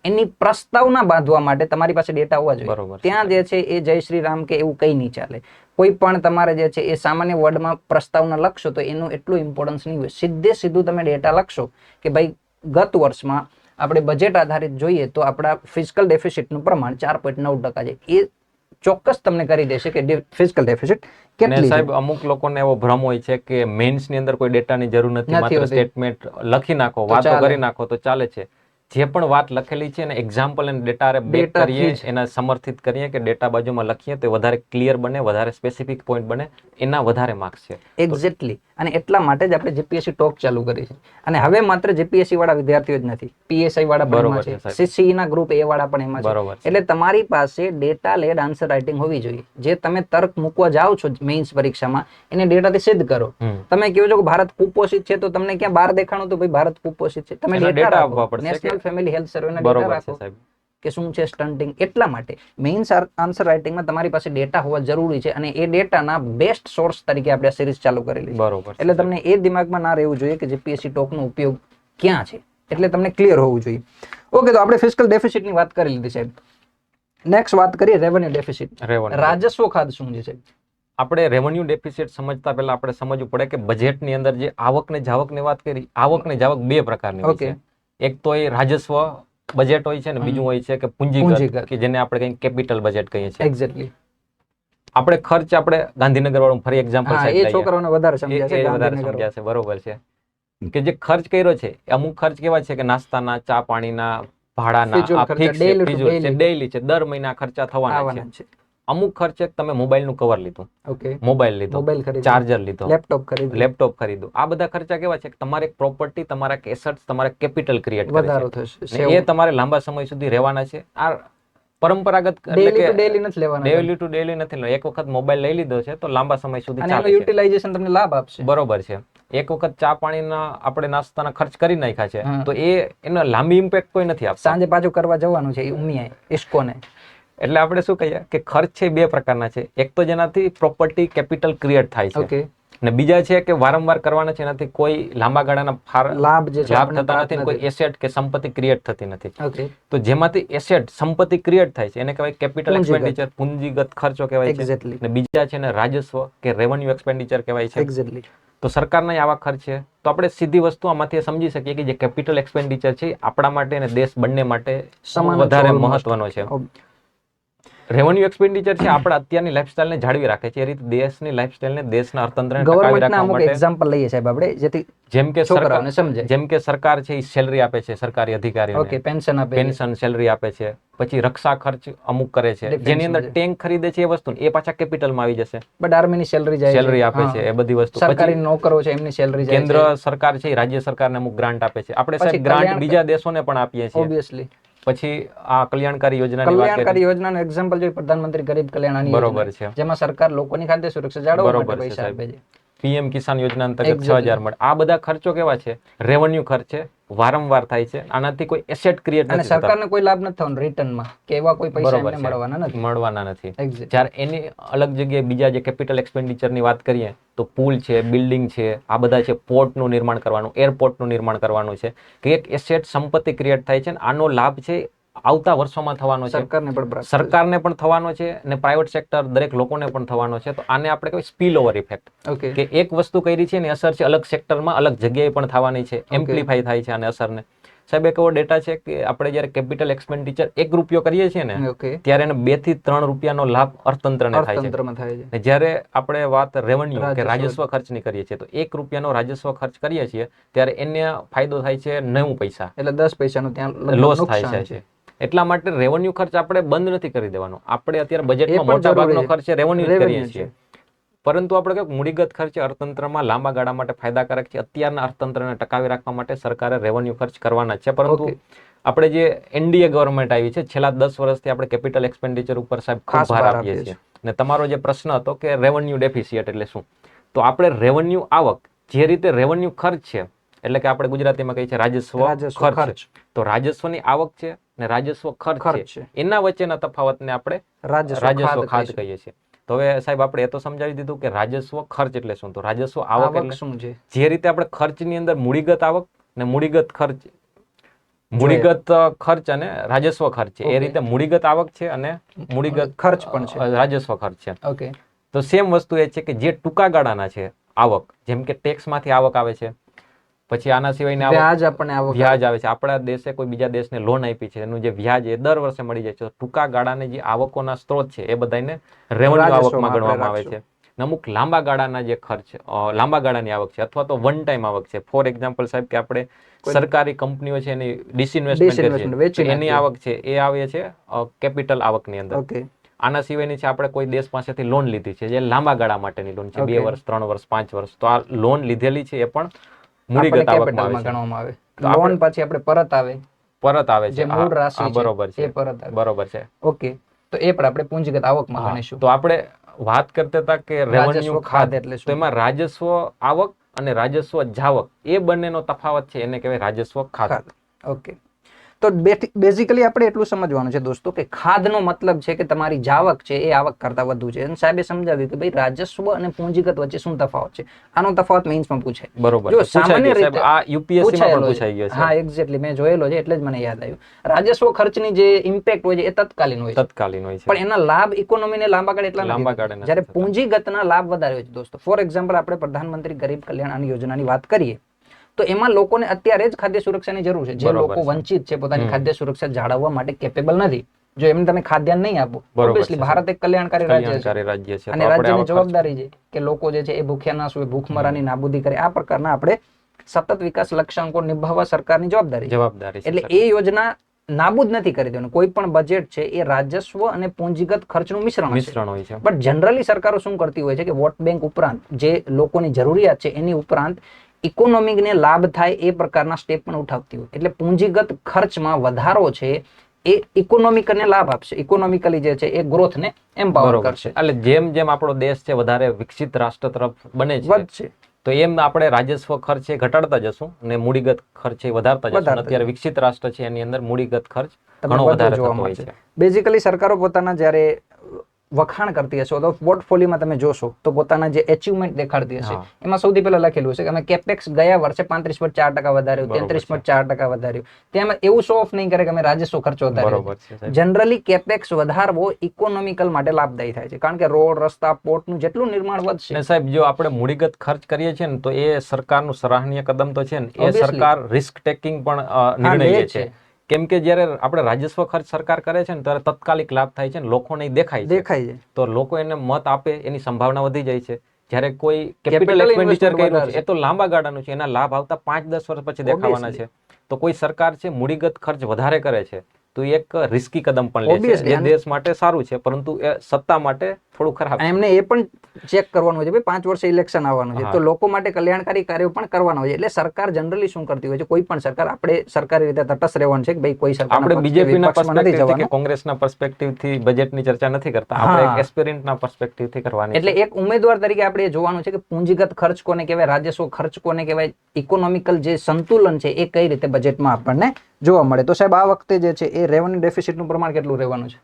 એની પ્રસ્તાવના બાંધવા માટે તમારી પાસે ડેટા હોવા જોઈએ. બરોબર છે. ત્યાં જે છે એ જય શ્રી રામ કે એવું કઈ નહીં ચાલે. કોઈ પણ તમારે જે છે એ સામાન્ય વર્ડમાં પ્રસ્તાવના લખશો તો એનું એટલું ઇમ્પોર્ટન્સ નહીં હોય. સીધે સીધું તમે ડેટા લખશો કે ભાઈ ગત વર્ષમાં આપણે બજેટ આધારિત જોઈએ તો આપણા ફિસ્કલ ડેફિસિટનું પ્રમાણ 4.9% છે. એ ચોક્કસ તમને કરી દેશે કે ફિસ્કલ ડેફિસિટ ને કેટલી છે. સાહેબ અમુક લોકોને એવો ભ્રમ હોય છે કે મેન્સ ની અંદર કોઈ ડેટાની જરૂર નથી, નથી માત્ર હોતી. સ્ટેટમેન્ટ લખી નાખો, તો વાતો ચાલે. કરી નાખો તો ચાલે છે. જે પણ વાત લખેલી છે એને એક્ઝામ્પલ અને ડેટા બેક Data કરીએ, થી જ. એના સમર્થિત કરીએ કે ડેટા બાજુમાં લખીએ તો વધારે ક્લિયર બને, વધારે સ્પેસિફિક પોઈન્ટ બને, એના વધારે માર્ક્સ છે. એક્ઝેક્ટલી. અને એટલા માટે જ આપણે જીપીએસસી ટોક ચાલુ કરી છે. અને હવે માત્ર જીપીએસસી વાળા વિદ્યાર્થીઓ જ નથી, પીએસઆઈ વાળા પણ બરોબર એમાં છે, છે, સાહેબ. સીસીઈ ના ગ્રુપ એ વાળા પણ એમાં છે. બરોબર છે. એટલે તમારી પાસે ડેટા લેડ આન્સર રાઇટિંગ હોવી જોઈએ. જે તમે તર્ક મૂકવા જાઓ છો મેઇન્સ પરીક્ષામાં એને ડેટાથી સિદ્ધ કરો. તમે કહો છો કે ભારત કુપોષિત છે તો તમને ક્યાં બહાર દેખાણું તો ભાઈ ભારત કુપોષિત છે, તમે એના ડેટા data રાખો. આપવા પડશે નેશનલ કે- ફેમિલી હેલ્થ સર્વેના ડેટા બરોબર છે રાખો સાહેબ. કે શું છે સ્ટન્ટિંગ. એટલા માટે મેઇન્સ આન્સર રાઇટિંગમાં તમારી પાસે ડેટા હોવા જરૂરી છે અને એ ડેટાના બેસ્ટ સોર્સ તરીકે આપણે સિરીઝ ચાલુ કરેલી છે. બરોબર છે એટલે સાહેબ. તમને એ દિમાગમાં ના રહેવું જોઈએ કે જીપીએસસી ટોકનો ઉપયોગ ક્યાં છે, એટલે તમને ક્લિયર હોવું જોઈએ. ઓકે, તો આપણે ફિસ્કલ ડેફિસિટની વાત કરી લીધી સાહેબ. નેક્સ્ટ વાત કરીએ રેવન્યુ ડેફિસિટ. Revenue. રાજસ્વ ખાધ શું છે સાહેબ? આપણે રેવન્યુ ડેફિસિટ સમજતા પહેલા આપણે સમજવું પડે કે બજેટની અંદર જે આવક ને જાવકની વાત કરી, આવક ને જાવક બે પ્રકારની હોય Okay. છે. એક તો એ રાજસ્વ બજેટ હોય છે ને બીજું હોય છે કે પૂંજીગત, પૂંજીગત. કે જેને આપણે કંઈ કેપિટલ બજેટ કહીએ છીએ. એક્ઝેક્ટલી. આપણે ખર્ચ આપણે ગાંધીનગર વાળું ફરી એક્ઝામ્પલ હા, એ છોકરાઓને વધારે સમજ્યા છે. વધારે ગાંધીનગર સમજ્યા છે. બરોબર છે કે જે ખર્ચ કર્યો છે એ અમુક ખર્ચ કેવા છે કે નાસ્તાના, ચા પાણીના, ભાડાના, ફિજૂલ આ ખર્ચા, ફિક્સ છે, daily to ફિજૂલ છે, daily. ડેઈલી છે, દર મહિના ખર્ચા થવાના છે. આવવાના છે. અમુક ખર્ચ એક તમે મોબાઈલનું કવર લીધું, ઓકે, મોબાઈલ લીધો, મોબાઈલ ખરીદ, ચાર્જર લીધો, લેપટોપ ખરીદ, લેપટોપ ખરીદો. આ બધા ખર્ચા કેવા છે કે તમારે એક પ્રોપર્ટી, તમારા એસેટ્સ, તમારા કેપિટલ ક્રિએટ કરે વધારો છે થશે. ને એ તમારે લાંબા સમય સુધી રહેવાના છે. આ પરંપરાગત એટલે ડેલી ટુ કે ડેલી નથી લેવાના ડેલી ટુ ડેલી નથી લેવાનો. એક વખત મોબાઈલ લઈ લીધો છે તો લાંબા સમય સુધી અને એનું ચાલે છે. યુટિલાઇઝેશન તમને લાભ આપશે. બરોબર છે. એક વખત ચા પાણીના આપણે નાસ્તાના ખર્ચ કરી નાખ્યા છે હા. તો એ એનો લાંબી ઇમ્પેક્ટ કોઈ નથી આપતા. સાંજે પાછું કરવા જવાનું છે ઉમિયા ઇસ્કોને. એટલે આપણે શું કહીએ કે ખર્ચ છે બે પ્રકારના છે. એક તો જેનાથી પ્રોપર્ટી કેપિટલ ક્રિએટ થાય છે ઓકે, અને બીજા છે કે વારંવાર કરવાના છે, એનાથી કોઈ લાંબા ગાળાના લાભ જે છે લાભ આપણને થતા પ્રાપ્ત નથી, કોઈ એસેટ કે સંપત્તિ ક્રિએટ થતી નથી. ઓકે, તો જેમાંથી એસેટ સંપત્તિ ક્રિએટ થાય છે એને કહેવાય કેપિટલ પૂંજીગત. એક્સપેન્ડિચર, પૂંજીગત ખર્ચો કહેવાય છે. એક્ઝેક્ટલી, અને બીજા છે ને રાજસ્વ કે રેવન્યુ એક્સપેન્ડિચર કહેવાય છે. એક્ઝેક્ટલી. તો સરકારના આવા ખર્ચ છે. તો આપણે સીધી વસ્તુ આમાંથી સમજી શકીએ કે જે કેપિટલ એક્સપેન્ડિચર છે આપણા માટે અને દેશ બંને માટે સમાન જ વધારે almost. મહત્વનો છે. રેવન્યુ એક્સપેન્ડિચર છે આપણા અત્યારની લાઈફસ્ટાઈલને જાળવી રાખે છે. એ રીતે દેશની લાઈફસ્ટાઈલને, દેશના અર્થતંત્રને ટકાવી ગવર્મેન્ટના રાખવા અમુક માટે એક્ઝામ્પલ લઈએ સાહેબ આપણે જેથી જેમ કે છોકરાઓને સમજાય. જેમ કે સરકાર છે એ સેલરી આપે છે સરકારી ઓકે, અધિકારીઓને, પેન્શન આપે છે. પેન્શન સેલરી આપે છે. પછી રક્ષા ખર્ચ અમુક કરે છે, Defense જેની અંદર માં ટેન્ક ખરીદે છે એ વસ્તુ એ પાછા કેપિટલમાં આવી જશે. બટ આર્મીની સેલરી જાય છે. સેલરી આપે હા. છે એ બધી વસ્તુ. સરકારી પછી નોકરો છે એમની સેલરી જાય કેન્દ્ર સરકાર છે એ રાજ્ય સરકારને અમુક ગ્રાન્ટ આપે છે. આપણે પછી સાહેબ ગ્રાન્ટ કલ્યાણ- બીજા દેશોને પણ આપીએ છીએ. ઓબ્વિયસલી. પછી આ કલ્યાણકારી યોજનાની વાત કરીએ. કલ્યાણકારી યોજનાનું એક્ઝામ્પલ જોઈએ પ્રધાનમંત્રી ગરીબ કલ્યાણ અન્ન બરોબર યોજના, છે. જેમાં સરકાર લોકોની ખાદ્ય સુરક્ષા જાળવવા બરોબર માટે છે, પૈસા સાહેબ. આપે છે. પીએમ કિસાન યોજના અંતર્ગત Exactly. 6,000 મળે. આ બધા ખર્ચો કેવા છે? રેવન્યુ ખર્ચ છે, વારંવાર થાય છે. આનાથી કોઈ એસેટ ક્રિએટ અને નથી થતા. સરકારને કોઈ લાભ નથી થવાનો રિટર્નમાં, કે એવા કોઈ પૈસા બરોબર એમને છે. મળવાના નથી. મળવાના નથી. Exactly. જ્યારે એની અલગ જગ્યાએ બીજા જે કેપિટલ એક્સપેન્ડિચરની વાત કરીએ તો પુલ છે, બિલ્ડિંગ છે, આ બધા છે, પોર્ટનું નિર્માણ કરવાનું, એરપોર્ટનું નિર્માણ કરવાનું છે, કે એક એસેટ સંપત્તિ ક્રિએટ થાય છે. અને આનો લાભ છે આવતા વર્ષોમાં થવાનો છે. સરકારને પણ પ્રાપ્ત સરકારને પણ થવાનો છે અને પ્રાઇવેટ સેક્ટર દરેક લોકોને પણ થવાનો છે. તો આને આપણે કહેવાય સ્પીલ ઓવર ઇફેક્ટ, ઓકે કે એક વસ્તુ કરી છે એની અસર છે અલગ સેક્ટરમાં અલગ જગ્યાએ પણ થવાની છે. એમ્પ્લિફાય થાય છે આને અસરને. સાહેબ એક એવો ડેટા છે કે આપણે જ્યારે કેપિટલ એક્સપેન્ડિચર 1 રૂપિયો કરીએ છીએ ને, ઓકે ત્યારે એને 2 થી 3 રૂપિયાનો લાભ અર્થતંત્રને થાય છે. અર્થતંત્રમાં થાય છે. ને જ્યારે આપણે વાત રેવન્યુ કે રાજસ્વ. રાજસ્વ ખર્ચની કરીએ છીએ, તો 1 રૂપિયાનો રાજસ્વ ખર્ચ કરીએ છીએ ત્યારે એને ફાયદો થાય છે 90 પૈસા, એટલે 10 પૈસાનું ત્યાં લગભગ લોસ થાય નુકસાન છે. એટલા માટે રેવન્યુ ખર્ચ આપણે બંધ નથી કરી દેવાનો. આપણે અત્યારે એ બજેટમાં પણ મોટા ભાગનો જરૂરી છે. ખર્ચ રેવન્યુ જ કરીએ Revenue છીએ. છે. પરંતુ આપણે કહ્યું મૂડીગત ખર્ચ અર્થતંત્રમાં લાંબા ગાળા માટે ફાયદાકારક છે. અત્યારના અર્થતંત્રને ટકાવી રાખવા માટે સરકારે રેવન્યુ ખર્ચ કરવાના જ છે. પરંતુ Okay. આપણે જે એનડીએ ગવર્મેન્ટ આવી છે, છેલ્લા 10 વર્ષથી આપણે કેપિટલ એક્સપેન્ડિચર ઉપર સાહેબ ખૂબ ખાસ ભાર ભાર આપીએ આપીએ છીએ. અને તમારો જે પ્રશ્ન હતો કે રેવન્યુ ડેફિસિયટ એટલે શું, તો આપણે રેવન્યુ આવક જે રીતે રેવન્યુ ખર્ચ છે, એટલે કે આપણે ગુજરાતીમાં કહીએ છીએ રાજસ્વ રાજસ્વ ખર્ચ. ખર્ચ. તો રાજસ્વની આવક છે ને રાજસ્વ ખર્ચ ખર્ચ છે, છે. એના વચ્ચેના તફાવતને આપણે રાજસ્વ રાજસ્વ ખાધ ખાધ કહીશું. કહીએ છીએ. તો હવે સાહેબ આપણે એ તો સમજાવી દીધું કે રાજસ્વ ખર્ચ એટલે શું, તો રાજસ્વ આવક આવક એટલે શું છે? જે રીતે આપણે ખર્ચની અંદર મૂડીગત આવક ને મૂડીગત ખર્ચ, મૂડીગત ખર્ચ અને રાજસ્વ ખર્ચ છે, એ Okay. રીતે મૂડીગત આવક છે અને મૂડીગત ખર્ચ પણ છે. રાજસ્વ ખર્ચ છે. ઓકે તો સેમ વસ્તુ એ છે કે જે ટૂંકા ગાળાના છે આવક, જેમ કે ટેક્સમાંથી આવક આવે છે, પછી આના સિવાયની આવક, વ્યાજ આપણને આવક વ્યાજ આવે છે. આપણા દેશે કોઈ બીજા દેશને લોન આપી છે, એનું જે વ્યાજ એ દર વર્ષે મળી જાય છે. તો ટૂંકા ગાળાની જે આવકોના સ્ત્રોત છે એ બધાને રેવન્યુ રાજસ્વમાં આવકમાં આપણે ગણવામાં આવે રાખશું. છે. અને અમુક લાંબા ગાળાના જે ખર્ચ, લાંબા ગાળાની આવક છે અથવા તો વન ટાઈમ આવક છે. ફોર એક્ઝામ્પલ સાહેબ કે આપણે સરકારી કંપનીઓ છે એની ડિસઇન્વેસ્ટમેન્ટ Disinvestment, છે, વેચી તો એની નાખીએ. આવક છે એ આવે છે કેપિટલ આવકની અંદર. ઓકે આના સિવાયની છે આપણે કોઈ દેશ પાસેથી લોન લીધી છે, જે લાંબા ગાળા માટેની લોન છે, 2 Okay. વર્ષ, 3 વર્ષ, 5 વર્ષ. તો આ લોન લીધેલી છે એ પણ આપણને મૂડીગત આવકમાં કેપિટલમાં આવે છે. ગણવામાં આવે. તો આપણે- લોન પછી આપણે પરત આવે, પરત આવે છે. જે મૂળ હા, રાશિ હા, છે, બરોબર એ છે, પરત આવે. બરોબર છે. ઓકે તો એ પણ આપણે પૂંજીગત આવકમાં હા, ગણીશું. તો આપણે વાત કરતા હતા કે રેવન્યુ રાજસ્વ ખાધ, ખાધ એટલે તો શું? એમાં રાજસ્વ આવક અને રાજસ્વ જાવક એ બંનેનો તફાવત છે, એને કહેવાય રાજસ્વ ખાધ. ખાધ. ઓકે તો બેઝિકલી આપણે એટલું સમજવાનું છે દોસ્તો કે ખાધનો મતલબ છે કે તમારી જાવક છે એ આવક કરતા વધુ છે. અને સાહેબે સમજાવ્યું કે ભાઈ રાજસ્વ અને પૂંજીગત વચ્ચે શું તફાવત છે. આનો તફાવત મેઇન્સમાં પૂછાય. બરોબર જો છે. પૂછાઈ સામાન્ય ગયું સાહેબ, રીતે આ યુપીએસસી માં પણ પૂછાયેલો પૂછાઈ ગયો છે. હા છે. એક્ઝેક્ટલી મેં જોયેલો છે એટલે જ મને યાદ આવ્યું. રાજસ્વ ખર્ચની જે ઇમ્પેક્ટ હોય છે એ તત્કાલીન હોય છે, તત્કાલીન હોય છે. પણ એના લાભ ઇકોનોમીને લાંબા ગાળે એટલા લાંબા નથી ગાળે થતા. નથી જ્યારે થતા. પૂંજીગતના લાભ વધારે હોય છે દોસ્તો. ફોર એક્ઝામ્પલ આપણે પ્રધાનમંત્રી ગરીબ કલ્યાણ અન્ન યોજનાની વાત કરીએ તો એમાં લોકોને અત્યારે જ ખાદ્ય સુરક્ષાની જરૂર છે. જે બરોબર લોકો છે. વંચિત છે, પોતાની હમ. ખાદ્ય સુરક્ષા જાળવવા માટે કેપેબલ નથી, જો એમને તમે ખાદ્યાન્ન નહીં આપો, બરોબર ઓબ્વિયસલી છે, ભારત એક કલ્યાણકારી રાજ્ય છે કલ્યાણકારી રાજ્ય છે. અને તો આપણે રાજ્યની આવા ખર્ચ- જવાબદારી છે કે લોકો જે છે એ ભૂખ્યા ના સુવે, ભૂખમરાની નાબૂદી કરે. આ પ્રકારના આપણે સતત વિકાસ લક્ષ્યાંકો નિભાવવા સરકારની જવાબદારી છે. જવાબદારી છે. એટલે એ યોજના નાબૂદ નથી કરી દેવાનું. કોઈ પણ બજેટ છે એ રાજસ્વ અને પૂંજીગત ખર્ચનું મિશ્રણ છે. મિશ્રણ હોય છે. બટ જનરલી સરકારો શું કરતી હોય છે કે વોટ બેંક ઉપરાંત જે લોકોની જરૂરિયાત છે એની ઉપરાંત ઇકોનોમિકને લાભ થાય એ પ્રકારના સ્ટેપ પણ ઉઠાવતી હોય. એટલે પૂંજીગત ખર્ચમાં વધારો છે એ ઇકોનોમિકને લાભ આપશે. ઇકોનોમિકલી જે છે એ ગ્રોથને એમ્પાવર બરોબર કરશે, છે. એટલે જેમ જેમ આપણો દેશ છે વધારે વિકસિત રાષ્ટ્ર તરફ બને છે, વધશે. તો એમ આપણે રાજસ્વ ખર્ચ એ ઘટાડતા જશું અને મૂડીગત ખર્ચ એ વધારતા જશું. અને વધારતા અત્યારે વિકસિત રાષ્ટ્ર છે એની અંદર મૂડીગત ખર્ચ તમને ઘણો વધુ વધારે જોવા થતો હોય મળશે. છે. બેઝિકલી સરકારો પોતાના જ્યારે વખાણ કરતી હશે તો પોર્ટફોલિયોમાં તમે જોશો તો પોતાના જે એચિવમેન્ટ દેખાડતી હશે હા. એમાં સૌથી પહેલા લખેલું હશે કે અમે કેપેક્સ ગયા વર્ષે 35.4% વધાર્યું, બરોબર 33.4% વધાર્યું. તેમાં એવું શો ઓફ નહીં કરે કે અમે રાજસ્વ ખર્ચો વધાર્યો. બરોબર છે સાહેબ. જનરલી કેપેક્સ વધારવો ઇકોનોમિકલ માટે લાભદાયી થાય છે, કારણ કે રોડ, રસ્તા, પોર્ટનું જેટલું નિર્માણ વધશે. અને સાહેબ જો આપણે મૂડીગત ખર્ચ કરીએ છીએ ને તો એ સરકારનું સરાહનીય કદમ તો છે ને, એ Obviously. સરકાર રિસ્ક ટેકિંગ પણ નિર્ણય લે લે છે. છે. કેમ કે જ્યારે આપણે રાજસ્વ ખર્ચ સરકાર કરે છે ને ત્યારે તત્કાલિક લાભ થાય છે ને લોકોને ઈ દેખાય છે, દેખાય છે. તો લોકો એને મત આપે એની સંભાવના વધી જાય છે. જ્યારે કોઈ Capital કેપિટલ એક્સપેન્ડિચર investment કર્યું વધારે છે એ તો લાંબા ગાળાનું છે, એના લાભ આવતા 5-10 વર્ષ પછી દેખાવાના Obviously. છે. તો કોઈ સરકાર છે મૂડીગત ખર્ચ વધારે કરે છે તો એ એક રિસ્કી કદમ પણ લે છે, Obviously, જે દેશ માટે સારું છે, પરંતુ એ સત્તા માટે થોડું ખરાબ છે. એમને એ પણ ચેક કરવાનું છે, ભાઈ 5 વર્ષે ઇલેક્શન આવવાનું છે, હા. તો લોકો માટે કલ્યાણકારી કાર્યો પણ કરવાના હોય છે. એટલે સરકાર જનરલી શું કરતી હોય છે, કોઈ પણ સરકાર, આપણે સરકારી રીતે તટસ્થ રહેવાનું છે કે ભાઈ કોઈ સરકારના આપણે પક્ષ કે બીજેપીના વિપક્ષમાં નથી પર્સપેક્ટિવથી કે જવાનું. કોંગ્રેસના પર્સપેક્ટિવથી બજેટની ચર્ચા નથી કરતા, આપણે હા. એક એસ્પિરન્ટના પર્સપેક્ટિવથી કરવાની એટલે છે. એક ઉમેદવાર તરીકે આપણે એ જોવાનું છે કે પૂંજીગત ખર્ચ કોને કહેવાય, રાજસ્વ ખર્ચ કોને કહેવાય, ઇકોનોમિકલ જે સંતુલન છે એ કઈ રીતે બજેટમાં આપણને જોવા મળે. તો સાહેબ આ વખતે જે છે એ રેવન્યુ ડેફિસિટનું પ્રમાણ કેટલું રહેવાનું છે?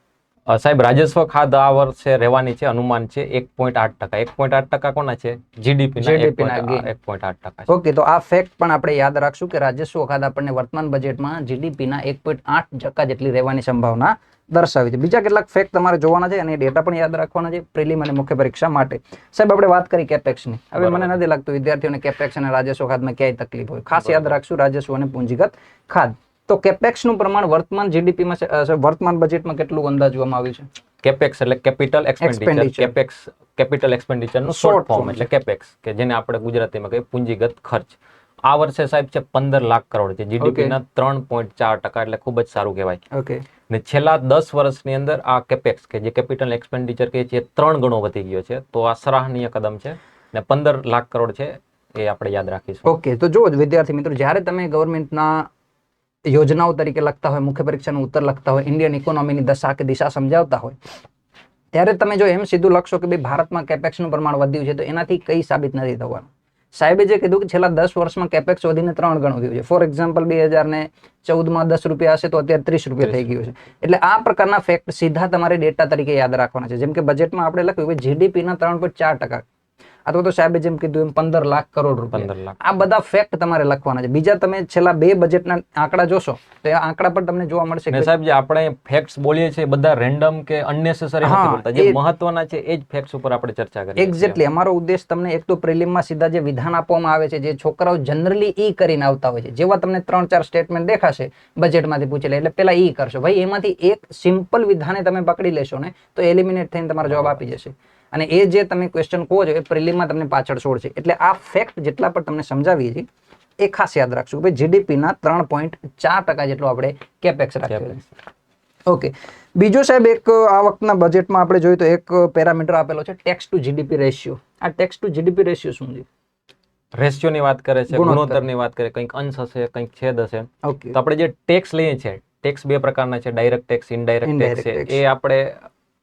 સાહેબ, રાજસ્વ ખાધ આ વર્ષે રહેવાની છે, અનુમાન છે 1.8%. 1.8% કોના છે? જીડીપીના GDP-ના gain. 1.8% છે. ઓકે, તો આ ફેક્ટ પણ આપણે યાદ રાખશું કે રાજસ્વ ખાધ આપણને વર્તમાન બજેટમાં જીડીપીના 1.8% જેટલી રહેવાની સંભાવના દર્શાવી છે. બીજા કેટલાક ફેક્ટ તમારે જોવાના છે અને ડેટા પણ યાદ રાખવાના છે પ્રિલિમ અને મુખ્ય પરીક્ષા માટે. સાહેબ, આપણે વાત કરી કેપેક્સની. હવે મને નથી લાગતું વિદ્યાર્થીઓને કેપેક્સ અને રાજસ્વ ખાધમાં ક્યાંય તકલીફ હોય. ખાસ યાદ રાખશું રાજસ્વ અને પૂંજીગત ખાધ. તો કેપેક્સનું પ્રમાણ વર્તમાન જીડીપીમાં, વર્તમાન બજેટમાં કેટલું અંદાજવામાં આવ્યું છે? કેપેક્સ એટલે capital expenditure. Expenditure. Capex capital એક્સપેન્ડિચરનું Short શોર્ટ form ફોર્મ એટલે કેપેક્સ, કે જેને આપણે ગુજરાતીમાં કહીએ પૂંજીગત ખર્ચ. આ વર્ષે સાહેબ છે 15 લાખ કરોડ છે, જીડીપીના 3.4%, એટલે ખૂબ જ સારું કહેવાય. ઓકે, ને છેલ્લા 10 વર્ષની અંદર આ કેપેક્સ, કે જે કેપિટલ એક્સપેન્ડિચર કે છે, 3 ગણો વધી ગયો છે. તો આ સરાહનીય કદમ છે ને 15 લાખ કરોડ છે, એ આપણે યાદ રાખીશું. ઓકે. તો જુઓ વિદ્યાર્થી મિત્રો, જ્યારે તમે ગવર્મેન્ટના યોજનાઓ તરીકે લખતા હોય, મુખ્ય પરીક્ષાનું ઉત્તર લખતા હોય, ઇન્ડિયન ઇકોનોમીની દશા કે દિશા સમજાવતા હોય, ત્યારે તમે જો એમ સીધું લખશો કે ભાઈ ભારતમાં કેપેક્સનું પ્રમાણ વધ્યું છે, તો એનાથી કઈ સાબિત નથી થવાનું. સાહેબે જે કીધું કે છેલ્લા 10 વર્ષમાં કેપેક્સ વધીને 3 ગણું થયું છે. ફોર એક્ઝામ્પલ 2014માં 10 રૂપિયા હશે તો અત્યારે 30 રૂપિયા થઈ ગયું છે. એટલે આ પ્રકારના ફેક્ટ સીધા તમારે ડેટા તરીકે યાદ રાખવાના છે. જેમ કે બજેટમાં આપણે લખ્યું કે જીડીપીના 3.4%, અથવા તો સાહેબે જેમ કીધું એમ 15 લાખ કરોડ રૂપિયા. 15 લાખ. આ બધા ફેક્ટ તમારે લખવાના છે. બીજા તમે છેલ્લા 2 બજેટના આંકડા જોશો તો એ આંકડા પર તમને જોવા મળશે ને કે સાહેબ, જે આપણે ફેક્ટ્સ બોલીએ છીએ બધા રેન્ડમ કે અનનેસેસરી હા, નથી બોલતા. જે એ- મહત્વના છે એ જ ફેક્ટ્સ ઉપર આપણે ચર્ચા કરીએ છીએ. એક્ઝેક્ટલી અમારો ઉદ્દેશ તમને એક તો પ્રિલિમમાં સીધા જે વિધાન આપવામાં આવે છે, જે છોકરાઓ જનરલી ઈ કરીને આવતા હોય છે, જેવા તમને 3-4 સ્ટેટમેન્ટ દેખાશે બજેટમાંથી પૂછેલા, એટલે પેલા ઈ કરશો. ભાઈ એમાંથી એક સિમ્પલ વિધાને તમે પકડી લેશો ને તો એલિમિનેટ થઈને તમારો જવાબ આપી જશે. અને એ જે તમે ક્વેશ્ચન કહો છો એ પ્રિલિમમાં તમને પાછળ છોડશે. એટલે આ ફેક્ટ જેટલા પણ તમને સમજાવીએ છીએ એ ખાસ યાદ રાખશું. ભાઈ જીડીપીના 3.4% જેટલો આપણે કેપેક્સ રાખ્યો છે. ઓકે. બીજો સાહેબ એક આ વખતના બજેટમાં આપણે જોઈએ તો એક પેરામીટર આપેલો છે, ટેક્સ ટુ જીડીપી રેશિયો. આ ટેક્સ ટુ જીડીપી રેશિયો શું છે? રેશિયોની વાત કરે છે, ગુણોત્તર. ગુણોત્તરની વાત કરે, કંઈક અંશ હશે, કંઈક છેદ હશે. ઓકે, તો આપણે જે ટેક્સ લઈએ છીએ, ટેક્સ 2 પ્રકારના છે, direct tax, indirect Indirect tax છે. tax. એ આપણે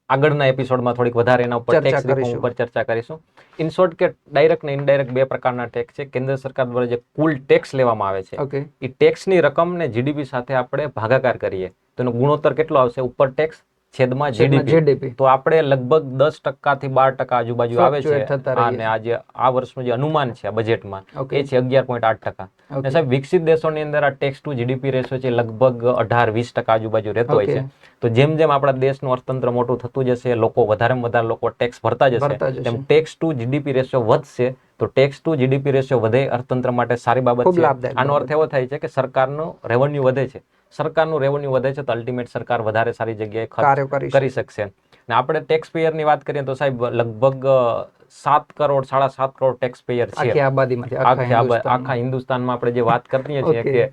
આગળના એપિસોડમાં થોડીક વધારે એના ઉપર ચર્ચા ટેક્સ રિફોર્મ કરીશું. ઉપર ચર્ચા કરીશું. ઇન શોર્ટ કે ડાયરેક્ટ ને ઇનડાયરેક્ટ 2 પ્રકારના ટેક્સ છે. કેન્દ્ર સરકાર દ્વારા જે કુલ ટેક્સ લેવામાં આવે છે, ઓકે, એ ટેક્સની રકમને જીડીપી સાથે આપણે ભાગાકાર કરીએ તો એનો ગુણોત્તર કેટલો આવશે? ઉપર ટેક્સ છેદમાં જીડીપી. જીડીપી તો આપણે લગભગ 10% થી 12% આજુબાજુ આવે છે. Fluctuate થતા રહીએ અને આજે આ વર્ષનું જે અનુમાન છે આ બજેટમાં, ઓકે, એ છે 11.8%. ઓકે. ને સાહેબ, વિકસિત દેશોની અંદર આ ટેક્સ ટુ જીડીપી રેશિયો છે લગભગ 18-20% આજુબાજુ રહેતો હોય ઓકે. છે. તો જેમ જેમ આપણા દેશનું અર્થતંત્ર મોટું થતું જશે, લોકો વધારેમાં વધારે લોકો ટેક્સ ભરતા ભરતા જશે, જશે. તેમ ટેક્સ ટુ જીડીપી રેશિયો વધશે. તો ટેક્સ ટુ જીડીપી રેશિયો વધે, અર્થતંત્ર માટે સારી બાબત ખૂબ છે. લાભદાયક આનો બાબત. અર્થ એવો થાય છે કે સરકારનું રેવન્યુ વધે છે. સરકારનું રેવન્યુ વધે છે તો અલ્ટિમેટ સરકાર વધારે સારી જગ્યાએ ખર્ચ કાર્યો કરી કરી શકશે. ને આપણે ટેક્સ પેયરની વાત કરીએ તો સાહેબ લગભગ 7 કરોડ 7.5 કરોડ ટેક્સ પેયર આખી છે. આબાદીમાંથી આખા હિન્દુસ્તાનમાં આપણે જે વાત કરીએ છીએ ઓકે. કે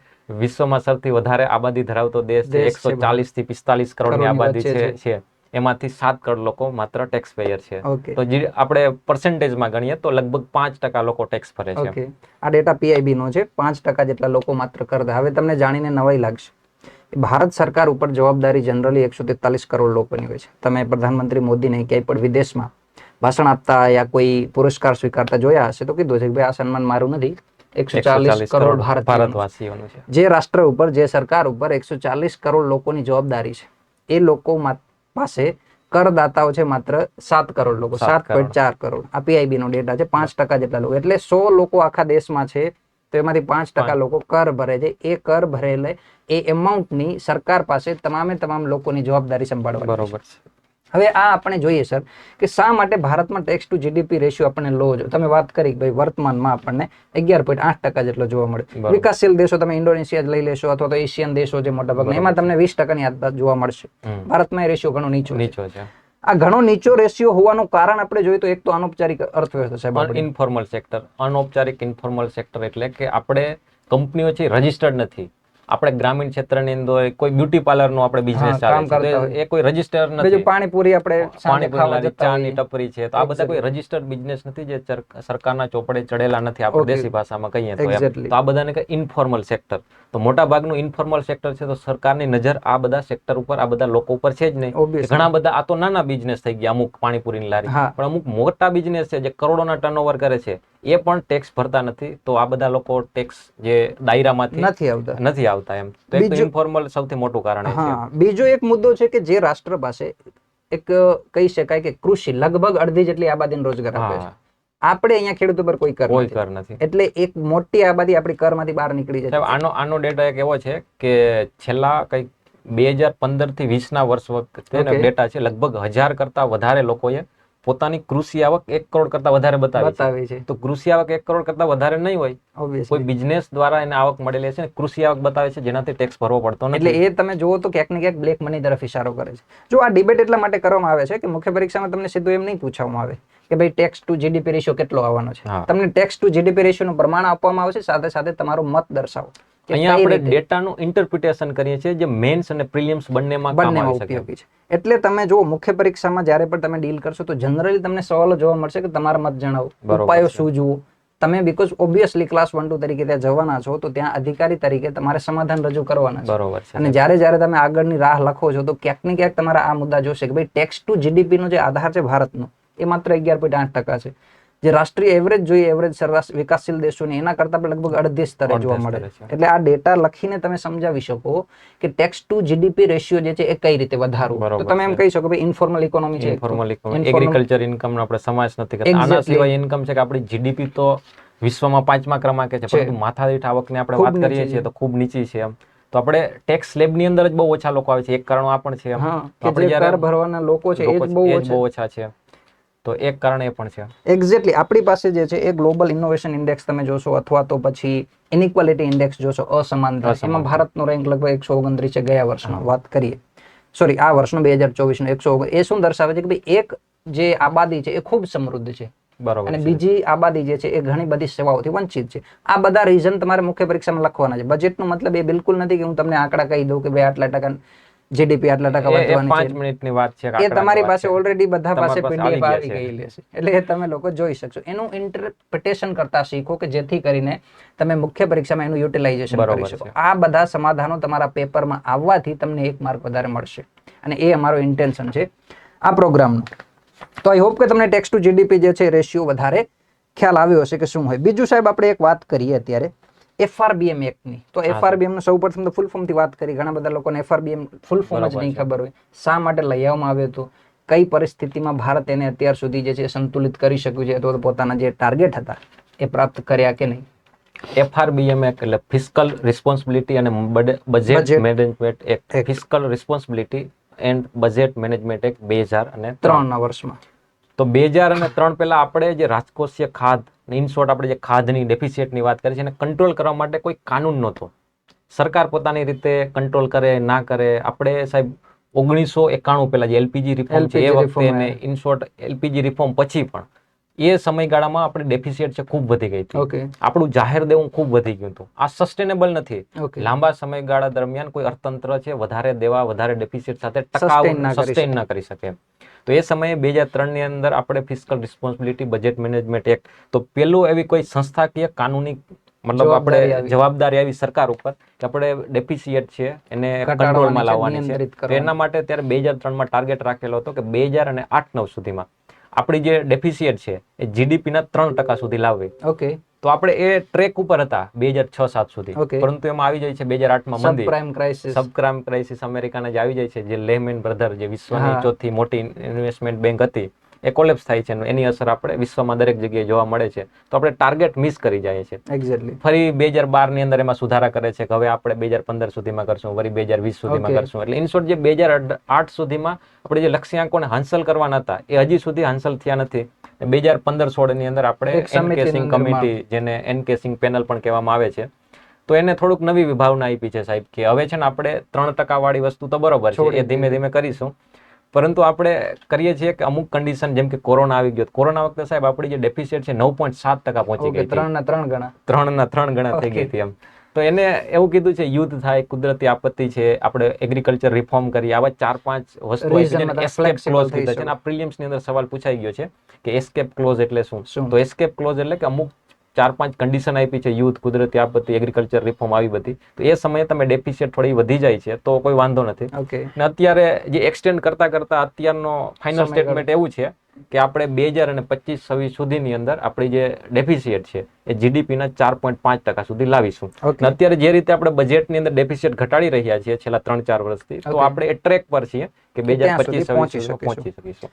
વિશ્વમાં સૌથી વધારે આબાદી ધરાવતો દેશ છે, દેશ છે 140 થી 45 કરોડની કરોડની આબાદી વચ્ચે છે. એમાંથી 7 કરોડ લોકો માત્ર ટેક્સ પેયર છે. ઓકે, તો જે આપણે પર્સન્ટેજમાં ગણીએ તો લગભગ 5% લોકો ટેક્સ ભરે છે. ઓકે. આ ડેટા પીઆઈબી નો છે. 5% જેટલા લોકો માત્ર કરતા. હવે તમને જાણીને નવાઈ લાગશે. ભારત સરકાર ઉપર જવાબદારી જનરલી 143 કરોડ લોકોની હોય છે. તમે પ્રધાનમંત્રી મોદીને ક્યાંય પણ વિદેશમાં ભાષણ આપતા યા કોઈ પુરસ્કાર સ્વીકારતા જોયા હશે તો કીધું છે કે ભાઈ આ સન્માન મારું નથી, 140 કરોડ ભારતવાસીઓનું છે. જે રાષ્ટ્ર ઉપર, જે સરકાર ઉપર 140 કરોડ લોકોની જવાબદારી છે, એ લોકો પાસે કરદાતાઓ છે માત્ર 7 કરોડ લોકો, 7.4 કરોડ. આ પીઆઈબી નો ડેટા છે. 5% જેટલા લોકો, એટલે 100 લોકો આખા દેશમાં છે તો એમાંથી 5% લોકો કર ભરે છે. એ કર ભરેલે એ એમાઉન્ટની સરકાર પાસે તમામ લોકોની જવાબદારી સંભાળવાની છે. બરોબર છે. હવે આ આપણે જોઈએ સર કે શા માટે ભારતમાં ટેક્સ ટુ જીડીપી રેશિયો આપણને લો છે. તમે વાત કરી કે ભાઈ વર્તમાનમાં આપણને 11.8% જેટલો જોવા મળે. બરોબર. વિકાસશીલ દેશો તમે ઇન્ડોનેશિયા જ લઈ લેશો અથવા તો એશિયન દેશો જે મોટા ભાગના, એમાં તમને 20% ની જોવા મળશે. ભારતમાં એ રેશિયો ઘણો નીચો છે. નીચો છે. આ ઘણો નીચો રેશિયો હોવાનું કારણ આપણે જોઈએ તો એક તો અનૌપચારિક અર્થવ્યવસ્થા સાહેબ આપણી. ઇન્ફોર્મલ સેક્ટર, અનૌપચારિક ઇન્ફોર્મલ સેક્ટર એટલે કે આપણે કંપનીઓ છે રજિસ્ટર્ડ નથી. આપણે ગ્રામીણ ક્ષેત્રની અંદર કોઈ બ્યુટી પાર્લર નો આપણે બિઝનેસ કામ ચાલે છે કરતા તો હોય. એ કોઈ રજીસ્ટર બીજું નથી. પાણીપુરી આપણે સાંજે પાણીપુરી ખાવા લારી, જતા ચાની હોઈએ. ટપરી છે, તો આ બધા કોઈ રજીસ્ટર્ડ બિઝનેસ નથી જે સરકારના ચોપડે ચડેલા નથી, આપણે Okay. દેશી ભાષામાં કહીએ તો એમ. Exactly. તો આ બધાને કે ઇન્ફોર્મલ સેક્ટર. તો મોટા ભાગનું ઇન્ફોર્મલ સેક્ટર છે, તો સરકારની નજર આ બધા સેક્ટર ઉપર, આ બધા લોકો ઉપર છે જ નહીં. Obviously. ઘણા બધા આ તો નાના બિઝનેસ થઈ ગયા, અમુક પાણીપુરીની લારી, હા. પણ અમુક મોટા બિઝનેસ છે જે કરોડોના ટર્નઓવર કરે છે, એ પણ ટેક્સ ભરતા નથી. તો આ બધા લોકો ટેક્સ જે દાયરામાંથી નથી આવતા. નથી આવતા એમ. તો એક તો બીજું- ઇન્ફોર્મલ સૌથી મોટું કારણ એ છે. હા, બીજો એક મુદ્દો છે કે જે રાષ્ટ્ર પાસે એક કહી શકાય કે કૃષિ લગભગ અડધી જેટલી આબાદીને રોજગાર આપે છે. હા, આપણે અહીંયા ખેડૂતો પર કોઈ કર કોઈ નથી. કર નથી. એટલે એક મોટી આબાદી આપણી કરમાંથી બહાર નીકળી જાય. સાહેબ, આનો ડેટા એક એવો છે કે છેલ્લા કંઈક 2015 થી 20 ના વર્ષ વખતે Okay. ડેટા છે, લગભગ 1000 કરતા વધારે લોકોએ પોતાની કૃષિ આવક 1 કરોડ કરતા વધારે બતાવી છે. બતાવે છે તો કૃષિ આવક 1 કરોડ કરતા વધારે નહીં હોય, કોઈ obviously. બિઝનેસ દ્વારા એને આવક મળેલી છે ને કૃષિ આવક બતાવે છે, જેનાથી ટેક્સ ભરવો પડતો એટલે નથી. એ તમે જુઓ તો ક્યાંક ને ક્યાંક બ્લેક મની તરફ ઇશારો કરે છે. જો આ ડિબેટ એટલા માટે કરવામાં આવે છે કે મુખ્ય પરીક્ષામાં તમને સીધું એમ નહીં પૂછવામાં આવે કે ભાઈ ટેક્સ ટુ જીડીપી રેશિયો કેટલો આવવાનો છે. હા. તમને ટેક્સ ટુ જીડીપી રેશિયો નું પ્રમાણ આપવામાં આવશે, સાથે સાથે તમારો મત દર્શાવો કે અહીંયા કઈ આપણે રીતે ડેટાનું ઇન્ટરપ્રિટેશન કરીએ છીએ, જે મેન્સ અને પ્રિલિમ્સ બંનેમાં કામ બંનેમાં આવી શકે. ઉપયોગી છે. એટલે તમે જો મુખ્ય પરીક્ષામાં જ્યારે પણ તમે ડીલ કરશો તો જનરલી તમને સવાલો જોવા મળશે કે તમારા મત જણાવો, બરોબર ઉપાયો છે. શું જુઓ. તમે બીકોઝ ઓબ્વિયસલી ક્લાસ 1 2 તરીકે ત્યાં જવાના છો, તો ત્યાં અધિકારી તરીકે તમારે સમાધાન રજૂ કરવાના છે. બરોબર છે. અને જ્યારે જ્યારે તમે આગળની રાહ લખો છો તો ક્યાંક ને ક્યાંક તમારા આ મુદ્દા જોશે કે ભાઈ ટેક્સ ટુ જીડીપી નો જે આધાર છે ભારતનો, એ માત્ર 11.8% છે. જે રાષ્ટ્રીય એવરેજ જોઈએ, એવરેજ સરેરાશ વિકાસશીલ દેશોની, એના કરતા પણ લગભગ અડધી સ્તરે અડધે જોવા સ્તરે મળે. છે. એટલે આ ડેટા લખીને તમે સમજાવી શકો કે ટેક્સ ટુ જીડીપી રેશિયો જે છે એ કઈ રીતે વધારવું. તો બરોબર તમે એમ છે. કહી શકો ભાઈ ઇન્ફોર્મલ ઇકોનોમી છે, ઇન્ફોર્મલ Informal- એગ્રીકલ્ચર ઇન્કમ નો આપણે સમાજ નથી કરતા. આના Exactly. સિવાય ઇન્કમ છે કે આપણી જીડીપી તો વિશ્વમાં 5મા ક્રમાંકે છે, છે. પરંતુ માથાદીઠ આવકની આપણે ખૂબ વાત કરીએ નીચી છીએ છે. તો ખૂબ નીચી છે એમ. તો આપણે ટેક્સ સ્લેબની અંદર જ બહુ ઓછા લોકો આવે છે. એક કારણ આ પણ છે એમ. હા, તો કે આપણે જે જ્યારે કર ભરવાના લોકો છે એ લોકો જ છે, બહુ એ જ બહુ ઓછા. ઓછા છે. તો એક કારણ એ પણ છે. એક્ઝેક્ટલી આપણી પાસે જે છે એ ગ્લોબલ ઇનોવેશન ઇન્ડેક્સ તમે જોશો, અથવા તો પછી ઇનઇક્વાલિટી ઇન્ડેક્સ જોશો, અસમાનતા, એમાં ભારતનો રેન્ક લગભગ 129 છે ગયા વર્ષનો વાત કરીએ. સોરી, આ વર્ષનો 2024 નો 129. એ શું દર્શાવે છે કે ભાઈ એક જે આબાદી છે એ ખૂબ સમૃદ્ધ છે બરોબર અને છે. બીજી આબાદી જે છે એ ઘણી બધી સેવાઓથી વંચિત છે. આ બધા રીઝન તમારે મુખ્ય પરીક્ષામાં લખવાના છે. બજેટનો મતલબ એ બિલકુલ નથી કે હું તમને આંકડા કહી દઉં કે ભાઈ આટલા ટકા જીડીપી આટલા ટકા એ વધવાની 5 છે. મિનિટની વાત છે. એ આંકડાની તમારી વાત પાસે છે. ઓલરેડી બધા પાસે તમારી પાસે પીડીએફ આવી આવી ગયા છે. ગયેલી છે. એટલે એ તમે લોકો જોઈ શકશો. એનું ઇન્ટરપ્રિટેશન કરતા શીખો કે જેથી કરીને તમે મુખ્ય પરીક્ષામાં એનું યુટિલાઇઝેશન બરોબર કરી શકો. છે. આ બધા સમાધાનો તમારા પેપરમાં આવવાથી તમને 1 માર્ક વધારે મળશે અને એ અમારો ઇન્ટેન્શન છે આ પ્રોગ્રામનો. તો આઈ હોપ કે તમને ટેક્સ ટુ જીડીપી જે છે રેશિયો વધારે ખ્યાલ આવ્યો હશે કે શું હોય. બીજું સાહેબ આપણે એક વાત કરીએ અત્યારે FRBM એક્ટની. તો FRBM નું સૌપ્રથમ તો ફૂલ ફોર્મ થી વાત કરી. ઘણા બધા લોકોને FRBM ફૂલ ફોર્મ જ બરોબર નહીં છે. ખબર હોય. શા માટે લઈ આવવામાં આવ્યો હતો, કઈ પરિસ્થિતિમાં ભારત એને અત્યાર સુધી જે છે સંતુલિત કરી શક્યું છે, અથવા તો પોતાના જે ટાર્ગેટ હતા એ પ્રાપ્ત કર્યા કે નહીં. FRBM એટલે ફિસ્કલ રિસ્પોન્સિબિલિટી અને budget Budget management act. Act. Fiscal responsibility and budget management act 2003. 3 વર્ષમાં. તો 2003 પહેલા આપણે જે રાજકોષીય ખાધ, ઇન શોર્ટ આપણે જે ખાધની ડેફિસિટની વાત કરી છે, એને કંટ્રોલ કરવા માટે કોઈ કાનૂન નહોતો. સરકાર પોતાની રીતે કંટ્રોલ કરે ના કરે. આપણે સાહેબ 1991 પહેલા જે એલપીજી રિફોર્મ છે એ LPG વખતે, reform અને ઇન શોર્ટ એલપીજી રિફોર્મ પછી પણ એ સમયગાળામાં આપણી ડેફિસિટ છે ખૂબ વધી ગઈ હતી. ઓકે આપણું જાહેર દેવું ખૂબ વધી ગયું હતું. આ સસ્ટેનેબલ નથી. ઓકે. લાંબા સમયગાળા દરમિયાન કોઈ અર્થતંત્ર છે વધારે દેવા, વધારે ડેફિસિટ સાથે Sustain ના કરી સસ્ટેન ના કરી શકે. તો એ સમયે 2003 ની અંદર આપણે fiscal responsibility budget management act, તો પેલું એવી કોઈ સંસ્થાકીય કાનૂની મતલબ જવાબદારી આપણે આવી. જવાબદારી આવી સરકાર ઉપર કે આપણે ડેફિસિટ છે એને ઘટાડવાની કંટ્રોલમાં છે, લાવવાની છે. નિયંત્રિત તો કરવાની. એના માટે ત્યારે 2003 માં ટાર્ગેટ રાખેલો હતો કે 2008-9 સુધીમાં આપણી જે ડેફિસિટ છે એ જીડીપી ના 3% સુધી લાવવી. ઓકે. તો આપણે એ ટ્રેક ઉપર હતા 2006-7 સુધી. Okay. પરંતુ એમાં આવી જાય છે 2008 માં મંદી, સબપ્રાઇમ ક્રાઇસિસ. સબપ્રાઇમ ક્રાઇસિસ અમેરિકાના જે આવી જાય છે, જે લેહમેન બ્રધર જે વિશ્વની હા. ચોથી મોટી ઇન્વેસ્ટમેન્ટ બેંક હતી, એ કોલેપ્સ થાય છે. એની અસર આપણે વિશ્વમાં દરેક જગ્યાએ જોવા મળે છે. તો આપણે ટાર્ગેટ મિસ કરી જાય છે. એક્ઝેક્ટલી. ફરી 2012 ની અંદર એમાં સુધારા કરે છે કે હવે આપણે 2015 સુધીમાં કરશું, વળી 2020 સુધીમાં Okay. કરશું. એટલે ઇન શોર્ટ જે 2008 સુધીમાં આપણે જે લક્ષ્યાંકોને હાંસલ કરવાના હતા એ હજી સુધી હાંસલ થયા નથી. 2015-16 ની અંદર આપણે એક સમિતિનું એનકેસિંગ નિર્માણ. કમિટી, જેને એનકેસિંગ પેનલ પણ કહેવામાં આવે છે, તો એને થોડુંક નવી વિભાવના આપી છે સાહેબ કે હવે છે ને આપણે 3% વાળી વસ્તુ તો બરોબર છે, છોડી એ ધીમે ધીમે કરીશું. પરંતુ આપણે કરીએ છીએ કે અમુક કન્ડિશન, જેમ કે કોરોના આવી ગયો, કોરોના વખતે સાહેબ આપણી જે ડેફિસિટ છે 9.7% પહોંચી ઓકે. ગઈ હતી. 3 ના 3 ગણા. 3 ગણા થઈ ગઈ Okay. હતી એમ. તો એને એવું કીધું છે યુદ્ધ થાય, કુદરતી આપત્તિ છે, આપણે એગ્રીકલ્ચર રિફોર્મ કરીએ, આવા 4-5 વસ્તુ હોય છે Reason જેને મતલબ એસ્કેપ flexible ક્લોઝ થઈ કીધા છે. શકે. અને આ પ્રિલિમ્સ ની અંદર સવાલ પૂછાઈ ગયો છે કે એસ્કેપ ક્લોઝ એટલે શું. શું? તો એસ્કેપ ક્લોઝ એટલે કે અમુક 4-5 કન્ડિશન આપી છે, યુદ્ધ, કુદરતી આપત્તિ, એગ્રીકલ્ચર રિફોર્મ, આવી બધી. તો એ સમયે તમે ડેફિસિટ થોડી વધી જાય છે તો કોઈ વાંધો નથી. ઓકે, ને અત્યારે જે એક્સટેન્ડ કરતા કરતા અત્યારનો ફાઇનલ સમયગાળો. સ્ટેટમેન્ટ એવું છે કે આપણે 2025-26 સુધીની અંદર આપણી જે ડેફિસિટ છે એ જીડીપીના 4.5% સુધી લાવીશું. ઓકે. અને અત્યારે જે રીતે આપણે બજેટની અંદર ડેફિસિટ ઘટાડી રહ્યા છીએ છેલ્લા 3-4 વર્ષથી, તો Okay. આપણે એ ટ્રેક પર છીએ કે ત્યાં સુધી 2025-26 પહોંચી સુધીમાં શકીશું. પહોંચી શકીશું.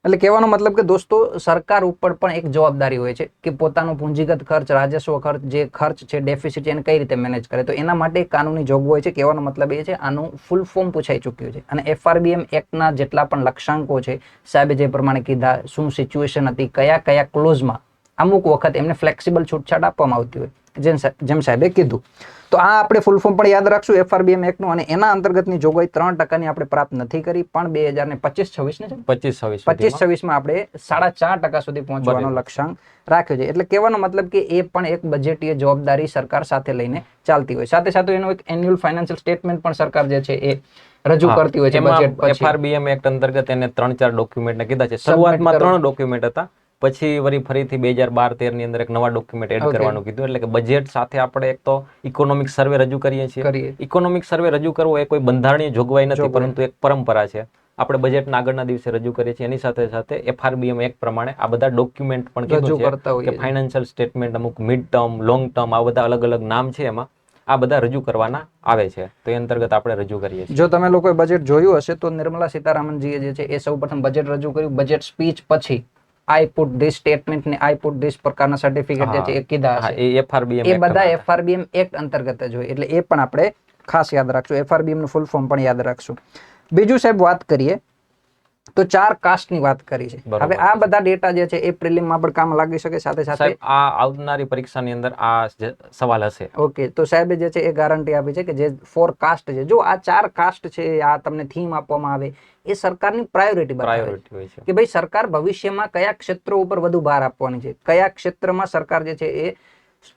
એટલે કહેવાનો મતલબ કે દોસ્તો, સરકાર ઉપર પણ એક જવાબદારી હોય છે કે પોતાનો પૂંજીગત ખર્ચ, રાજસ્વ ખર્ચ, જે ખર્ચ છે, ડેફિસિટ છે, એને કઈ રીતે મેનેજ કરે. તો એના માટે એક કાનૂની જોગવાઈ છે. કહેવાનો મતલબ એ છે, આનું ફૂલ ફોર્મ પૂછાઈ ચૂક્યું છે. અને FRBM એક્ટના જેટલા પણ લક્ષ્યાંકો છે, સાહેબે જે પ્રમાણે કીધા, શું સિચ્યુએશન હતી, કયા કયા ક્લોઝમાં અમુક વખત એમને ફ્લેક્સિબલ છૂટછાટ આપવામાં આવતી હોય, જેમ સાહેબે કીધું. તો આ આપણે ફૂલ ફોર્મ પણ યાદ રાખશું FRBM એક્ટનું. અને એના અંતર્ગતની જોગવાઈ 3%ની આપણે પ્રાપ્ત નથી કરી, પણ 2025-26 ને 25-26 માં આપણે 4.5% સુધી પહોંચવાનો બરાબર. લક્ષ્યાંક રાખ્યો છે. એટલે કહેવાનો મતલબ કે એ પણ એક બજેટીય જવાબદારી સરકાર સાથે લઈને ચાલતી હોય. સાથે સાથે એનું એક એન્યુઅલ ફાઇનાન્શિયલ સ્ટેટમેન્ટ પણ સરકાર જે છે એ રજૂ કરતી હોય છે બજેટ પછી. FRBM એક્ટ અંતર્ગત એને 3-4 ડોક્યુમેન્ટ કીધા છે. Submit શરૂઆતમાં કરો. 3 ડોક્યુમેન્ટ હતા, પછી ફરીથી 2012-13 ની અંદર એક નવા ડોક્યુમેન્ટ એડ Okay. કરવાનું કીધું. એટલે કે બજેટ સાથે આપણે એક તો ઇકોનોમિક સર્વે રજૂ કરીએ છીએ. ઇકોનોમિક સર્વે રજૂ કરવો એ કોઈ બંધારણીય જોગવાઈ નથી, જોગવાઈ. પરંતુ એક પરંપરા છે. આપણે બજેટના આગળના દિવસે રજૂ કરીએ છીએ. એની સાથે સાથે FRBM એક્ટ પ્રમાણે આ બધા ડોક્યુમેન્ટ પણ રજૂ કીધું કરતા છે હોઈએ કે છીએ. ફાઇનાન્શિયલ સ્ટેટમેન્ટ અમુક મિડ ટર્મ, લોંગ ટર્મ, આ બધા અલગ અલગ નામ છે એમાં, આ બધા રજૂ કરવાના આવે છે. તો એ અંતર્ગત આપણે રજૂ કરીએ છીએ. જો તમે લોકોએ બજેટ જોયું હશે તો નિર્મલા સીતારામનજીએ જે છે એ સૌપ્રથમ બજેટ રજૂ કર્યું. બજેટ સ્પીચ પછી આઈ પુટ ધીસ સ્ટેટમેન્ટ ને આઈ પુટ ધીસ પ્રકારના સર્ટિફિકેટ જે છે એ કીધા હા, હશે. એ FRBM એ એક્ટ બધા હતા. FRBM એક્ટ અંતર્ગત જ હોય. એટલે એ પણ આપણે ખાસ યાદ રાખશું. FRBM નું ફૂલ ફોર્મ પણ યાદ રાખશું. બીજું સાહેબ વાત કરીએ તો 4 કાસ્ટની વાત કરી છે. બરોબર હવે આ બધા ડેટા જે છે એ પ્રિલિમમાં પણ કામ લાગી શકે. સાથે સાથે સાહેબ આ આવનારી પરીક્ષાની અંદર આ સવાલ હશે. ઓકે, તો સાહેબે જે છે એ ગારંટી આપી છે કે જે 4 કાસ્ટ છે, જો આ 4 કાસ્ટ છે, આ તમને થીમ આપવામાં આવે, એ સરકારની પ્રાયોરિટી બતાવે પ્રાયોરિટી હોય છે. કે ભાઈ સરકાર ભવિષ્યમાં કયા ક્ષેત્રો ઉપર વધુ ભાર આપવાની છે, કયા ક્ષેત્રમાં સરકાર જે છે એ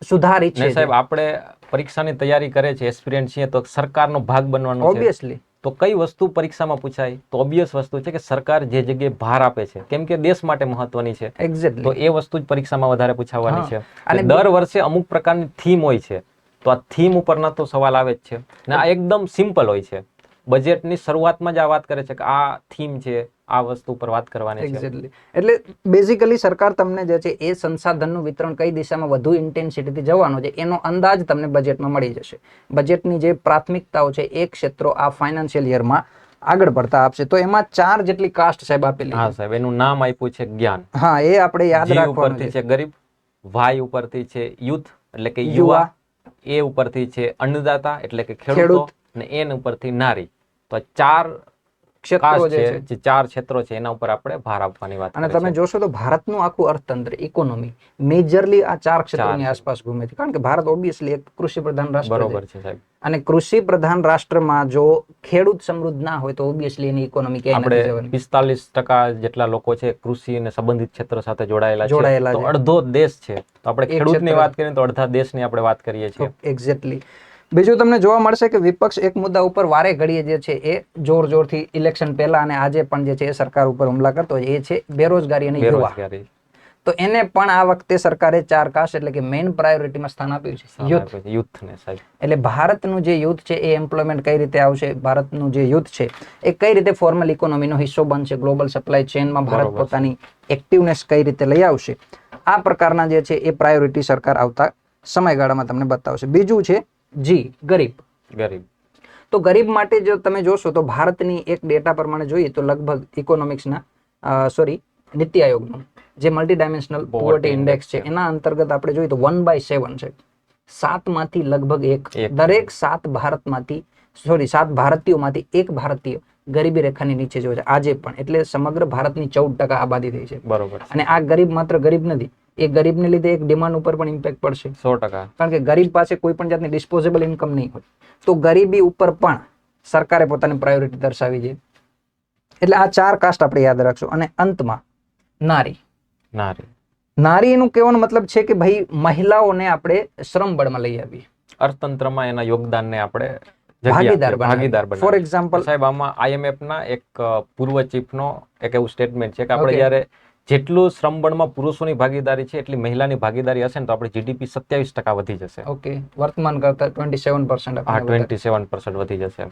સુધારિત ને છે. સાહેબ આપણે પરીક્ષાની તૈયારી કરે છે, એસ્પિરન્ટ છીએ, તો સરકારનો ભાગ બનવાનો છે. ઓબ્વિયસલી તો કઈ વસ્તુ પરીક્ષામાં પૂછાય? તો ઓબ્વિયસ વસ્તુ છે કે સરકાર જે જગ્યાએ ભાર આપે છે, કેમ કે દેશ માટે મહત્વની છે, તો એક્ઝેક્ટલી. એ વસ્તુ જ પરીક્ષામાં વધારે પૂછાવાની હા. છે. અને અને દર વર્ષે અમુક પ્રકારની થીમ હોય છે, તો આ થીમ ઉપરના તો સવાલ આવે જ છે. ને આ એકદમ સિમ્પલ હોય છે. બજેટની શરૂઆતમાં જ આ વાત કરે છે કે આ થીમ છે, આ વસ્તુ પર વાત કરવાની છે. એક્ઝેક્ટલી. એટલે બેઝિકલી સરકાર તમને જે છે એ સંસાધનનું વિતરણ કઈ દિશામાં વધુ ઇન્ટેન્સિટીથી જવાનું છે એનો અંદાજ તમને બજેટમાં મળી જશે. બજેટની જે પ્રાથમિકતાઓ છે એ ક્ષેત્રો આ ફાઇનાન્શિયલ યરમાં આગળ પડતા આપશે. તો એમાં 4 જેટલી કાસ્ટ સાહેબ આપેલી હા છે. સાહેબ, એનું નામ આપ્યું છે જ્ઞાન. હા, એ આપણે યાદ જી રાખવાનું ઉપરથી છે. છે ગરીબ, વાય ઉપરથી છે યુથ એટલે કે યુવા, યુવા, એ ઉપરથી છે અન્નદાતા એટલે કે ખેડૂતો, ખેડૂત. અને એન ઉપરથી નારી. તો 4 ક્ષેત્રો કાસ્ટ જે છે, જે 4 ક્ષેત્રો છે, એના ઉપર આપણે ભાર આપવાની વાત અને કરી તમે છે. જોશો તો ભારતનું આખું અર્થતંત્ર, ઇકોનોમી મેજરલી આ 4 ક્ષેત્રોની છે. આસપાસ ઘૂમે છે. કારણ કે ભારત ઓબ્વિયસલી એક કૃષિ પ્રધાન રાષ્ટ્ર છે. બરોબર છે સાહેબ. અને કૃષિ પ્રધાન રાષ્ટ્રમાં જો ખેડૂત સમૃદ્ધ ના હોય તો ઓબ્વિયસલી એની ઇકોનોમી ક્યાંય નથી આપણે જવાની. 45% જેટલા લોકો છે કૃષિ અને સંબંધિત ક્ષેત્ર સાથે જોડાયેલા જોડાયેલા છે. છે. તો અડધો દેશ છે. તો આપણે એ ખેડૂતની ક્ષેત્ર- વાત કરીએ તો અડધા દેશની આપણે વાત કરીએ છીએ. એક્ઝેક્ટલી. બીજું તમને જોવા મળશે કે વિપક્ષ એક મુદ્દા ઉપર વારે ઘડીએ જે છે એ જોરથી ઇલેક્શન પહેલા અને આજે પણ જે છે એ સરકાર ઉપર હુમલા કરતો હોય, એ છે બેરોજગારી અને યુવા. બેરોજગારી. તો એને પણ આ વખતે સરકારે 4 કાસ્ટ એટલે કે મેઇન પ્રાયોરિટીમાં સ્થાન આપ્યું છે. યુથ. યુથને સાહેબ. એટલે ભારતનું જે યુથ છે એ એમ્પ્લોયમેન્ટ કઈ રીતે આવશે, ભારતનું જે યુથ છે એ કઈ રીતે ફોર્મલ ઇકોનોમીનો હિસ્સો બનશે, ગ્લોબલ સપ્લાય ચેનમાં ભારત બરોબર છે. પોતાની એક્ટિવનેસ કઈ રીતે લઈ આવશે, આ પ્રકારના જે છે એ પ્રાયોરિટી સરકાર આવતા સમયગાળામાં તમને બતાવશે. બીજું છે ગરીબ. ગરીબ. તો ગરીબ માટે જો તમે જોશો તો ભારતની એક ડેટા પ્રમાણે જોઈએ તો લગભગ ઇકોનોમિક્સના નીતિ આયોગનું જે મલ્ટી ડાયમેન્શનલ પોવર્ટી ઇન્ડેક્સ છે એના અંતર્ગત આપણે જોઈએ તો 1/7 છે. 7 માંથી લગભગ એક દરેક 7 ભારતીયોમાંથી એક ભારતીય ગરીબી રેખાની નીચે જોવે છે આજે પણ. એટલે સમગ્ર ભારતની 14% આબાદી થઈ છે. બરોબર. અને આ ગરીબ માત્ર ગરીબ નથી, એ ગરીબને લીધે એક ડિમાન્ડ ઉપર પણ ઇમ્પેક્ટ પડશે. 100%. કારણ કે ગરીબ પાસે કોઈ પણ જાતની ડિસ્પોઝેબલ ઇન્કમ નહીં હોય. તો ગરીબી ઉપર પણ સરકારે પોતાની પ્રાયોરિટી દર્શાવી છે. એટલે આ 4 કાસ્ટ આપણે યાદ રાખશું. અને અંતમાં નારી. નારી એનું કહેવાનો મતલબ છે કે ભાઈ મહિલાઓને આપણે શ્રમ બળમાં લઈ આવીએ. અર્થતંત્રમાં એના યોગદાનને આપણે ભાગીદાર ભાગીદાર ફોર એક્ઝામ્પલ સાહેબ આમાં IMF ના એક પૂર્વ ચીફનો એક એવું સ્ટેટમેન્ટ છે કે આપણે Okay. જ્યારે જેટલું શ્રમબળમાં પુરુષોની ભાગીદારી છે એટલી મહિલાની ભાગીદારી હશે ને તો આપણી GDP 27% વધી જશે. ઓકે, વર્તમાન કરતા 27% હા, આપણને વધારે. 27% વધી જશે.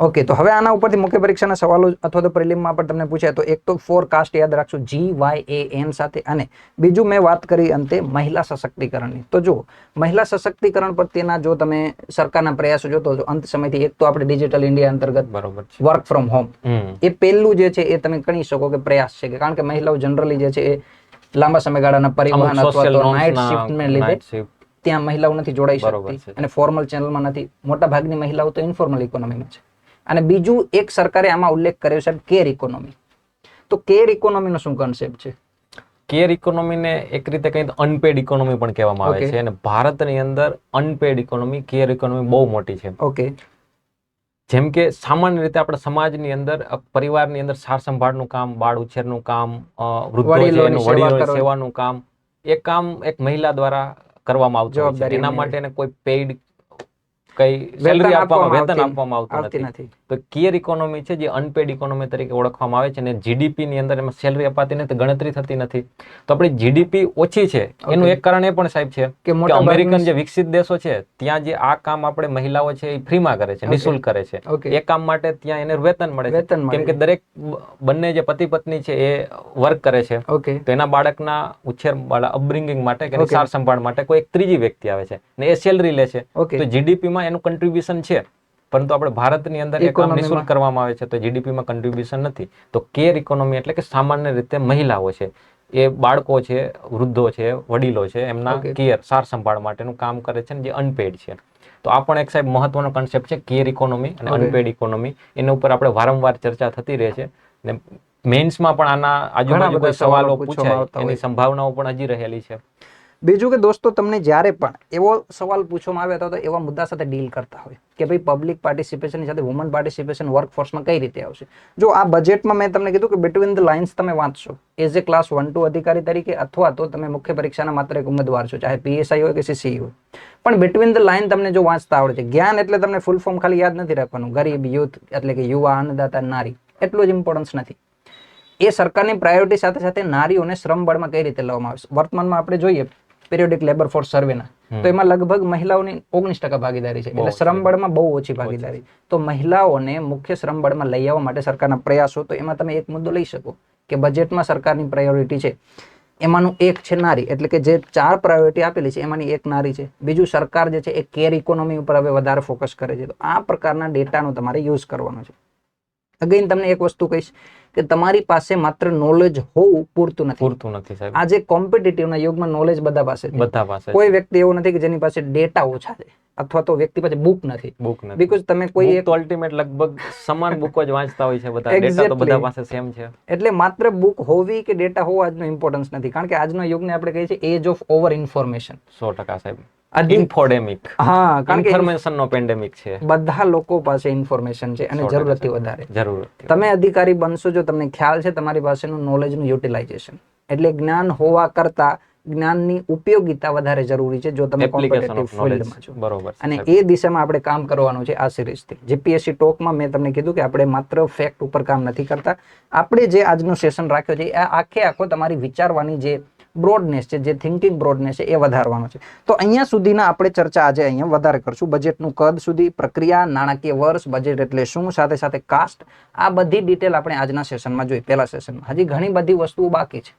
ઓકે, તો હવે આના ઉપરથી મુખ્ય પરીક્ષાના સવાલો અથવા તો પ્રિલિમમાં પણ તમને પૂછાય તો એક તો ફોરકાસ્ટ યાદ રાખશું GYAN સાથે, અને બીજું મેં વાત કરી અંતે મહિલા સશક્તિકરણની. તો જો મહિલા સશક્તિકરણ પ્રત્યેના જો તમે સરકારના પ્રયાસો જોતો તો અંત સમયથી એક તો આપણે ડિજિટલ ઇન્ડિયા અંતર્ગત બરોબર છે. વર્ક ફ્રોમ હોમ, એ પહેલું જે છે એ તમે ગણી શકો કે પ્રયાસ છે, કે કારણ કે મહિલાઓ જનરલી જે છે એ લાંબા સમયગાળાના પરિવહન અથવા તો નાઇટ શિફ્ટને લીધે ત્યાં મહિલાઓ નથી જોડાઈ બરોબર શકતી છે. અને ફોર્મલ ચેનલમાં નથી. મોટા ભાગની મહિલાઓ તો ઇન્ફોર્મલ ઇકોનોમીમાં છે. અને બીજું એક સરકારે આમાં ઉલ્લેખ કર્યો છે કેર ઇકોનોમી. તો કેર ઇકોનોમીનો શું કન્સેપ્ટ છે? કેર ઇકોનોમીને એક રીતે કહીએ તો અનપેડ ઇકોનોમી પણ કહેવામાં આવે Okay. છે, અને ભારતની અંદર અનપેડ ઇકોનોમી, કેર ઇકોનોમી બહુ મોટી છે. ઓકે, જેમ કે સામાન્ય રીતે આપણા સમાજની અંદર પરિવારની અંદર સાર સંભાળનું કામ, બાળ ઉછેરનું કામ, વૃદ્ધો છે વડીલોની એનું સેવા વડીલોની કરવી. સેવાનું કામ, એ કામ એક મહિલા દ્વારા કરવામાં આવતું હોય છે. જવાબદારી એના એમની માટે એને કોઈ પેઇડ કઈ સેલરી આપવામાં, વેતન આપવામાં આવતું આવતી નથી. નથી. તો કેર ઇકોનોમી છે જે અનપેડ ઇકોનોમી તરીકે ઓળખવામાં આવે છે, અને GDP ની અંદર એમાં સેલરી અપાતી નથી, ગણતરી થતી નથી. તો આપણી GDP ઓછી છે એનું એક કારણ એ પણ સાહેબ છે કે કે મોટા અમેરિકન જે વિકસિત દેશો છે ત્યાં જે આ કામ આપણે મહિલાઓ છે એ ફ્રીમાં કરે છે, નિઃશુલ્ક કરે છે. Okay. એ કામ માટે ત્યાં એને વેતન મળે છે, વેતન મળે કેમ કે છે. દરેક બંને જે પતિ પત્ની છે એ વર્ક કરે છે. ઓકે, તો એના બાળકના ઉછેર, અપબ્રિંગિંગ માટે કે એની Okay. સાર સંભાળ માટે કોઈ એક ત્રીજી વ્યક્તિ આવે છે ને એ સેલરી લે છે. ઓકે, તો GDP માં એનું કન્ટ્રીબ્યુશન છે, પરંતુ આપણે ભારતની અંદર એ કામ Economy નિઃશુલ્ક માં. કરવામાં આવે છે તો GDP માં કન્ટ્રીબ્યુશન નથી. તો કેર ઇકોનોમી એટલે કે સામાન્ય રીતે મહિલાઓ છે એ બાળકો છે, વૃદ્ધો છે, વડીલો છે, એમના Okay. કેર, સાર સંભાળ માટેનું કામ કરે છે, ને જે અનપેડ છે. તો આ પણ એક સાહેબ મહત્વનો કન્સેપ્ટ છે, કેર ઇકોનોમી અને Okay. Unpaid economy. એના ઉપર આપણે વારંવાર ચર્ચા થતી રહે છે, ને મેન્સમાં પણ આના આજુબાજુ બધા કોઈ સવાલો પૂછવામાં પૂછાય આવતા હોય. એની સંભાવનાઓ પણ હજી રહેલી છે. બીજું કે દોસ્તો તમને જ્યારે પણ એવો સવાલ પૂછવામાં આવે તો એવા મુદ્દા સાથે ડીલ કરતા હોય કે ભાઈ પબ્લિક પાર્ટિસિપેશનની સાથે વુમન પાર્ટિસિપેશન વર્કફોર્સમાં કઈ રીતે આવશે. જો આ બજેટમાં મેં તમને કીધું કે બિટવીન ધ લાઇન્સ તમે વાંચશો એઝ એ ક્લાસ 1-2 અધિકારી તરીકે, અથવા તો તમે મુખ્ય પરીક્ષાના માત્ર એક ઉમેદવાર છો, ચાહે PSI હોય કે CCE હોય, પણ બિટવીન ધ લાઇન તમને જો વાંચતા આવડે છે. જ્ઞાન એટલે તમને ફૂલ ફોર્મ ખાલી યાદ નથી રાખવાનું, ગરીબ, યુથ એટલે કે યુવા, અન્નદાતા, નારી, એટલું જ ઇમ્પોર્ટન્સ નથી. એ સરકારની પ્રાયોરિટી સાથે સાથે નારીઓને શ્રમ બળમાં કઈ રીતે લાવવામાં આવે છે. વર્તમાનમાં આપણે જોઈએ પીરિયોડિક લેબર ફોર્સ સર્વેના, તો એમાં લગભગ મહિલાઓની 19% ભાગીદારી છે, એટલે શ્રમ બળમાં બહુ ઓછી ભાગીદારી. તો મહિલાઓને મુખ્ય શ્રમ બળમાં લઈ આવવા માટે સરકારના પ્રયાસો, તો એમાં તમે એક મુદ્દો લઈ શકો કે બજેટમાં સરકારની પ્રાયોરિટી છે એમાંનું એક છે નારી, એટલે કે જે 4 પ્રાયોરિટી આપેલી છે એમાંની એક નારી છે. બીજું, સરકાર જે છે એ કેર ઇકોનોમી ઉપર હવે વધારે ફોકસ કરે છે. તો આ પ્રકારના ડેટાનો તમારે યુઝ કરવાનો છે. અગેન તમને એક વસ્તુ કહીશ કે તમારી પાસે માત્ર નોલેજ હોવું પૂરતું નથી સાહેબ. આજે કોમ્પિટિટિવના યુગમાં નોલેજ બધા પાસે છે. બધા પાસે કોઈ વ્યક્તિ એવો નથી કે જેની પાસે ડેટા ઓછા છે, અથવા તો વ્યક્તિ પાસે બુક નથી. બુક નથી. બીકોઝ તમે કોઈ Book એક તો અલ્ટિમેટ લગભગ સમાન બુકો જ વાંચતા હોય છે બધા. ડેટા તો Exactly. બધા પાસે સેમ છે. એટલે માત્ર બુક હોવી કે ડેટા હોવો આજનો ઇમ્પોર્ટન્સ નથી, કારણ કે આજના યુગને આપણે કહીએ છીએ એજ ઓફ ઓવર ઇન્ફોર્મેશન. 100% સાહેબ. અધિક- ઇન્ફોડેમિક. હા, કારણ કે ઇન્ફોર્મેશન નો પેન્ડેમિક છે. બધા લોકો પાસે ઇન્ફોર્મેશન છે અને 100% જરૂરતથી વધારે. જરૂર. તમે અધિકારી બનશો જો તમને ખ્યાલ છે તમારી પાસેનું નોલેજનું યુટિલાઇઝેશન, એટલે જ્ઞાન હોવા કરતા જ્ઞાનની ઉપયોગિતા વધારે જરૂરી છે જો તમે એપ્લિકેશન કોમ્પિટિટિવ ઓફ નોલેજ. ફિલ્ડમાં છો. બરોબર છે અને સાહેબ. એ દિશામાં આપણે કામ કરવાનું છે આ સિરીઝથી. જીપીએસસી ટોકમાં મેં તમને કીધું કે આપણે માત્ર ફેક્ટ ઉપર કામ નથી કરતા. આપણે જે આજનો સેશન રાખ્યો છે એ આખો તમારી વિચારવાની જે બ્રોડનેસ છે, જે થિંકિંગ બ્રોડનેસ છે એ વધારવાનો છે. તો અહીંયા સુધીના આપણે ચર્ચા આજે અહીંયા વધારે કરશું. બજેટનું કદ સુધી, પ્રક્રિયા, નાણાકીય વર્ષ, બજેટ એટલે શું, સાથે સાથે કાસ્ટ, આ બધી ડિટેલ આપણે આજના સેશનમાં જોઈ. પહેલા સેશનમાં હજી ઘણી બધી વસ્તુઓ બાકી છે,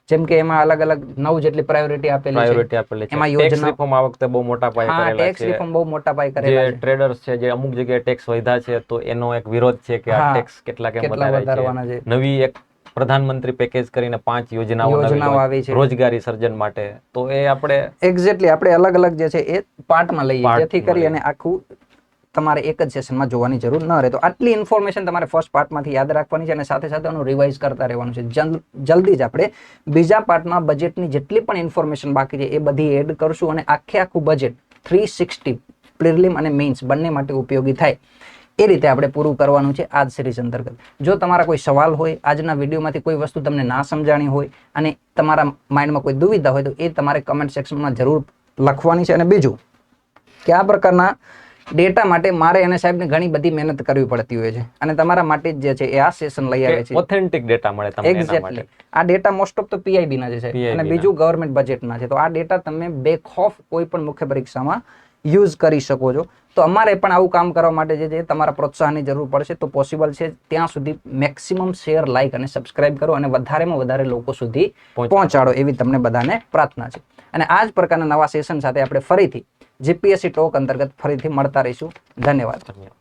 જેમ કે એમાં અલગ અલગ 9 જેટલી પ્રાયોરિટી આપેલી છે. એમાં ટેક્સ યોજના, રિફોર્મ આ વખતે બહુ મોટા પાયે હા, કરેલા ટેક્સ છે. રિફોર્મ બહુ મોટા પાયે કરેલા જે છે. ટ્રેડર્સ છે જે અમુક જગ્યાએ ટેક્સ વધ્યા છે તો એનો એક વિરોધ છે કે આ હા, ટેક્સ કેટલા કેમ કેટલા વધારવાના છે. નવી એક પ્રધાનમંત્રી પેકેજ કરીને 5 યોજનાઓ આવી છે રોજગારી સર્જન માટે. તો એ આપણે એક્ઝેક્ટલી આપણે અલગ અલગ જે છે એ પાર્ટમાં લઈએ, Part જેથી કરી અને આખું તમારે એક જ સેશનમાં જોવાની જરૂર ન રહે. તો આટલી ઇન્ફોર્મેશન તમારે ફર્સ્ટ પાર્ટમાંથી યાદ રાખવાની છે અને સાથે સાથે એનું રિવાઇઝ કરતા રહેવાનું છે. જલ્દી જ આપણે બીજા પાર્ટમાં બજેટની જેટલી પણ ઇન્ફોર્મેશન બાકી છે એ બધી એડ કરશું અને આખું બજેટ 360 પ્રિલિમ અને મેઇન્સ બંને માટે ઉપયોગી થાય એ રીતે આપણે પૂરું કરવાનું છે આ સિરીઝ અંતર્ગત. જો તમારા કોઈ સવાલ હોય, આજના વિડીયોમાંથી કોઈ વસ્તુ તમને ના સમજાણી હોય અને તમારા માઇન્ડમાં કોઈ દુવિધા હોય તો એ તમારે કમેન્ટ સેક્શનમાં જરૂર લખવાની છે. અને બીજું કે આ પ્રકારના ડેટા માટે મારે અને સાહેબને ઘણી બધી મહેનત કરવી પડતી હોય છે અને તમારા માટે જ જે છે એ આ સેશન લઈ આવે છે. ઓથેન્ટિક ડેટા મળે તમને એના એક્ઝેક્ટલી. માટે. આ ડેટા મોસ્ટ ઓફ તો પીઆઈબી ના છે સાહેબ PIB અને ના. બીજું ગવર્મેન્ટ બજેટના છે. તો આ ડેટા તમે બેક ઓફ કોઈ પણ મુખ્ય પરીક્ષામાં યુઝ કરી શકો છો. તો અમારે પણ આવું કામ કરવા માટે જે છે તમારા પ્રોત્સાહનની જરૂર પડશે. તો પોસિબલ છે ત્યાં સુધી મેક્સિમમ શેર, લાઇક અને સબસ્ક્રાઇબ કરો અને વધારેમાં વધારે લોકો સુધી પહોંચાડો એવી તમને બધાને પ્રાર્થના છે. અને આ જ પ્રકારના નવા સેશન સાથે આપણે ફરીથી જીપીએસસી ટોક અંતર્ગત ફરીથી મળતા રહીશું. ધન્યવાદ. ધન્યવાદ.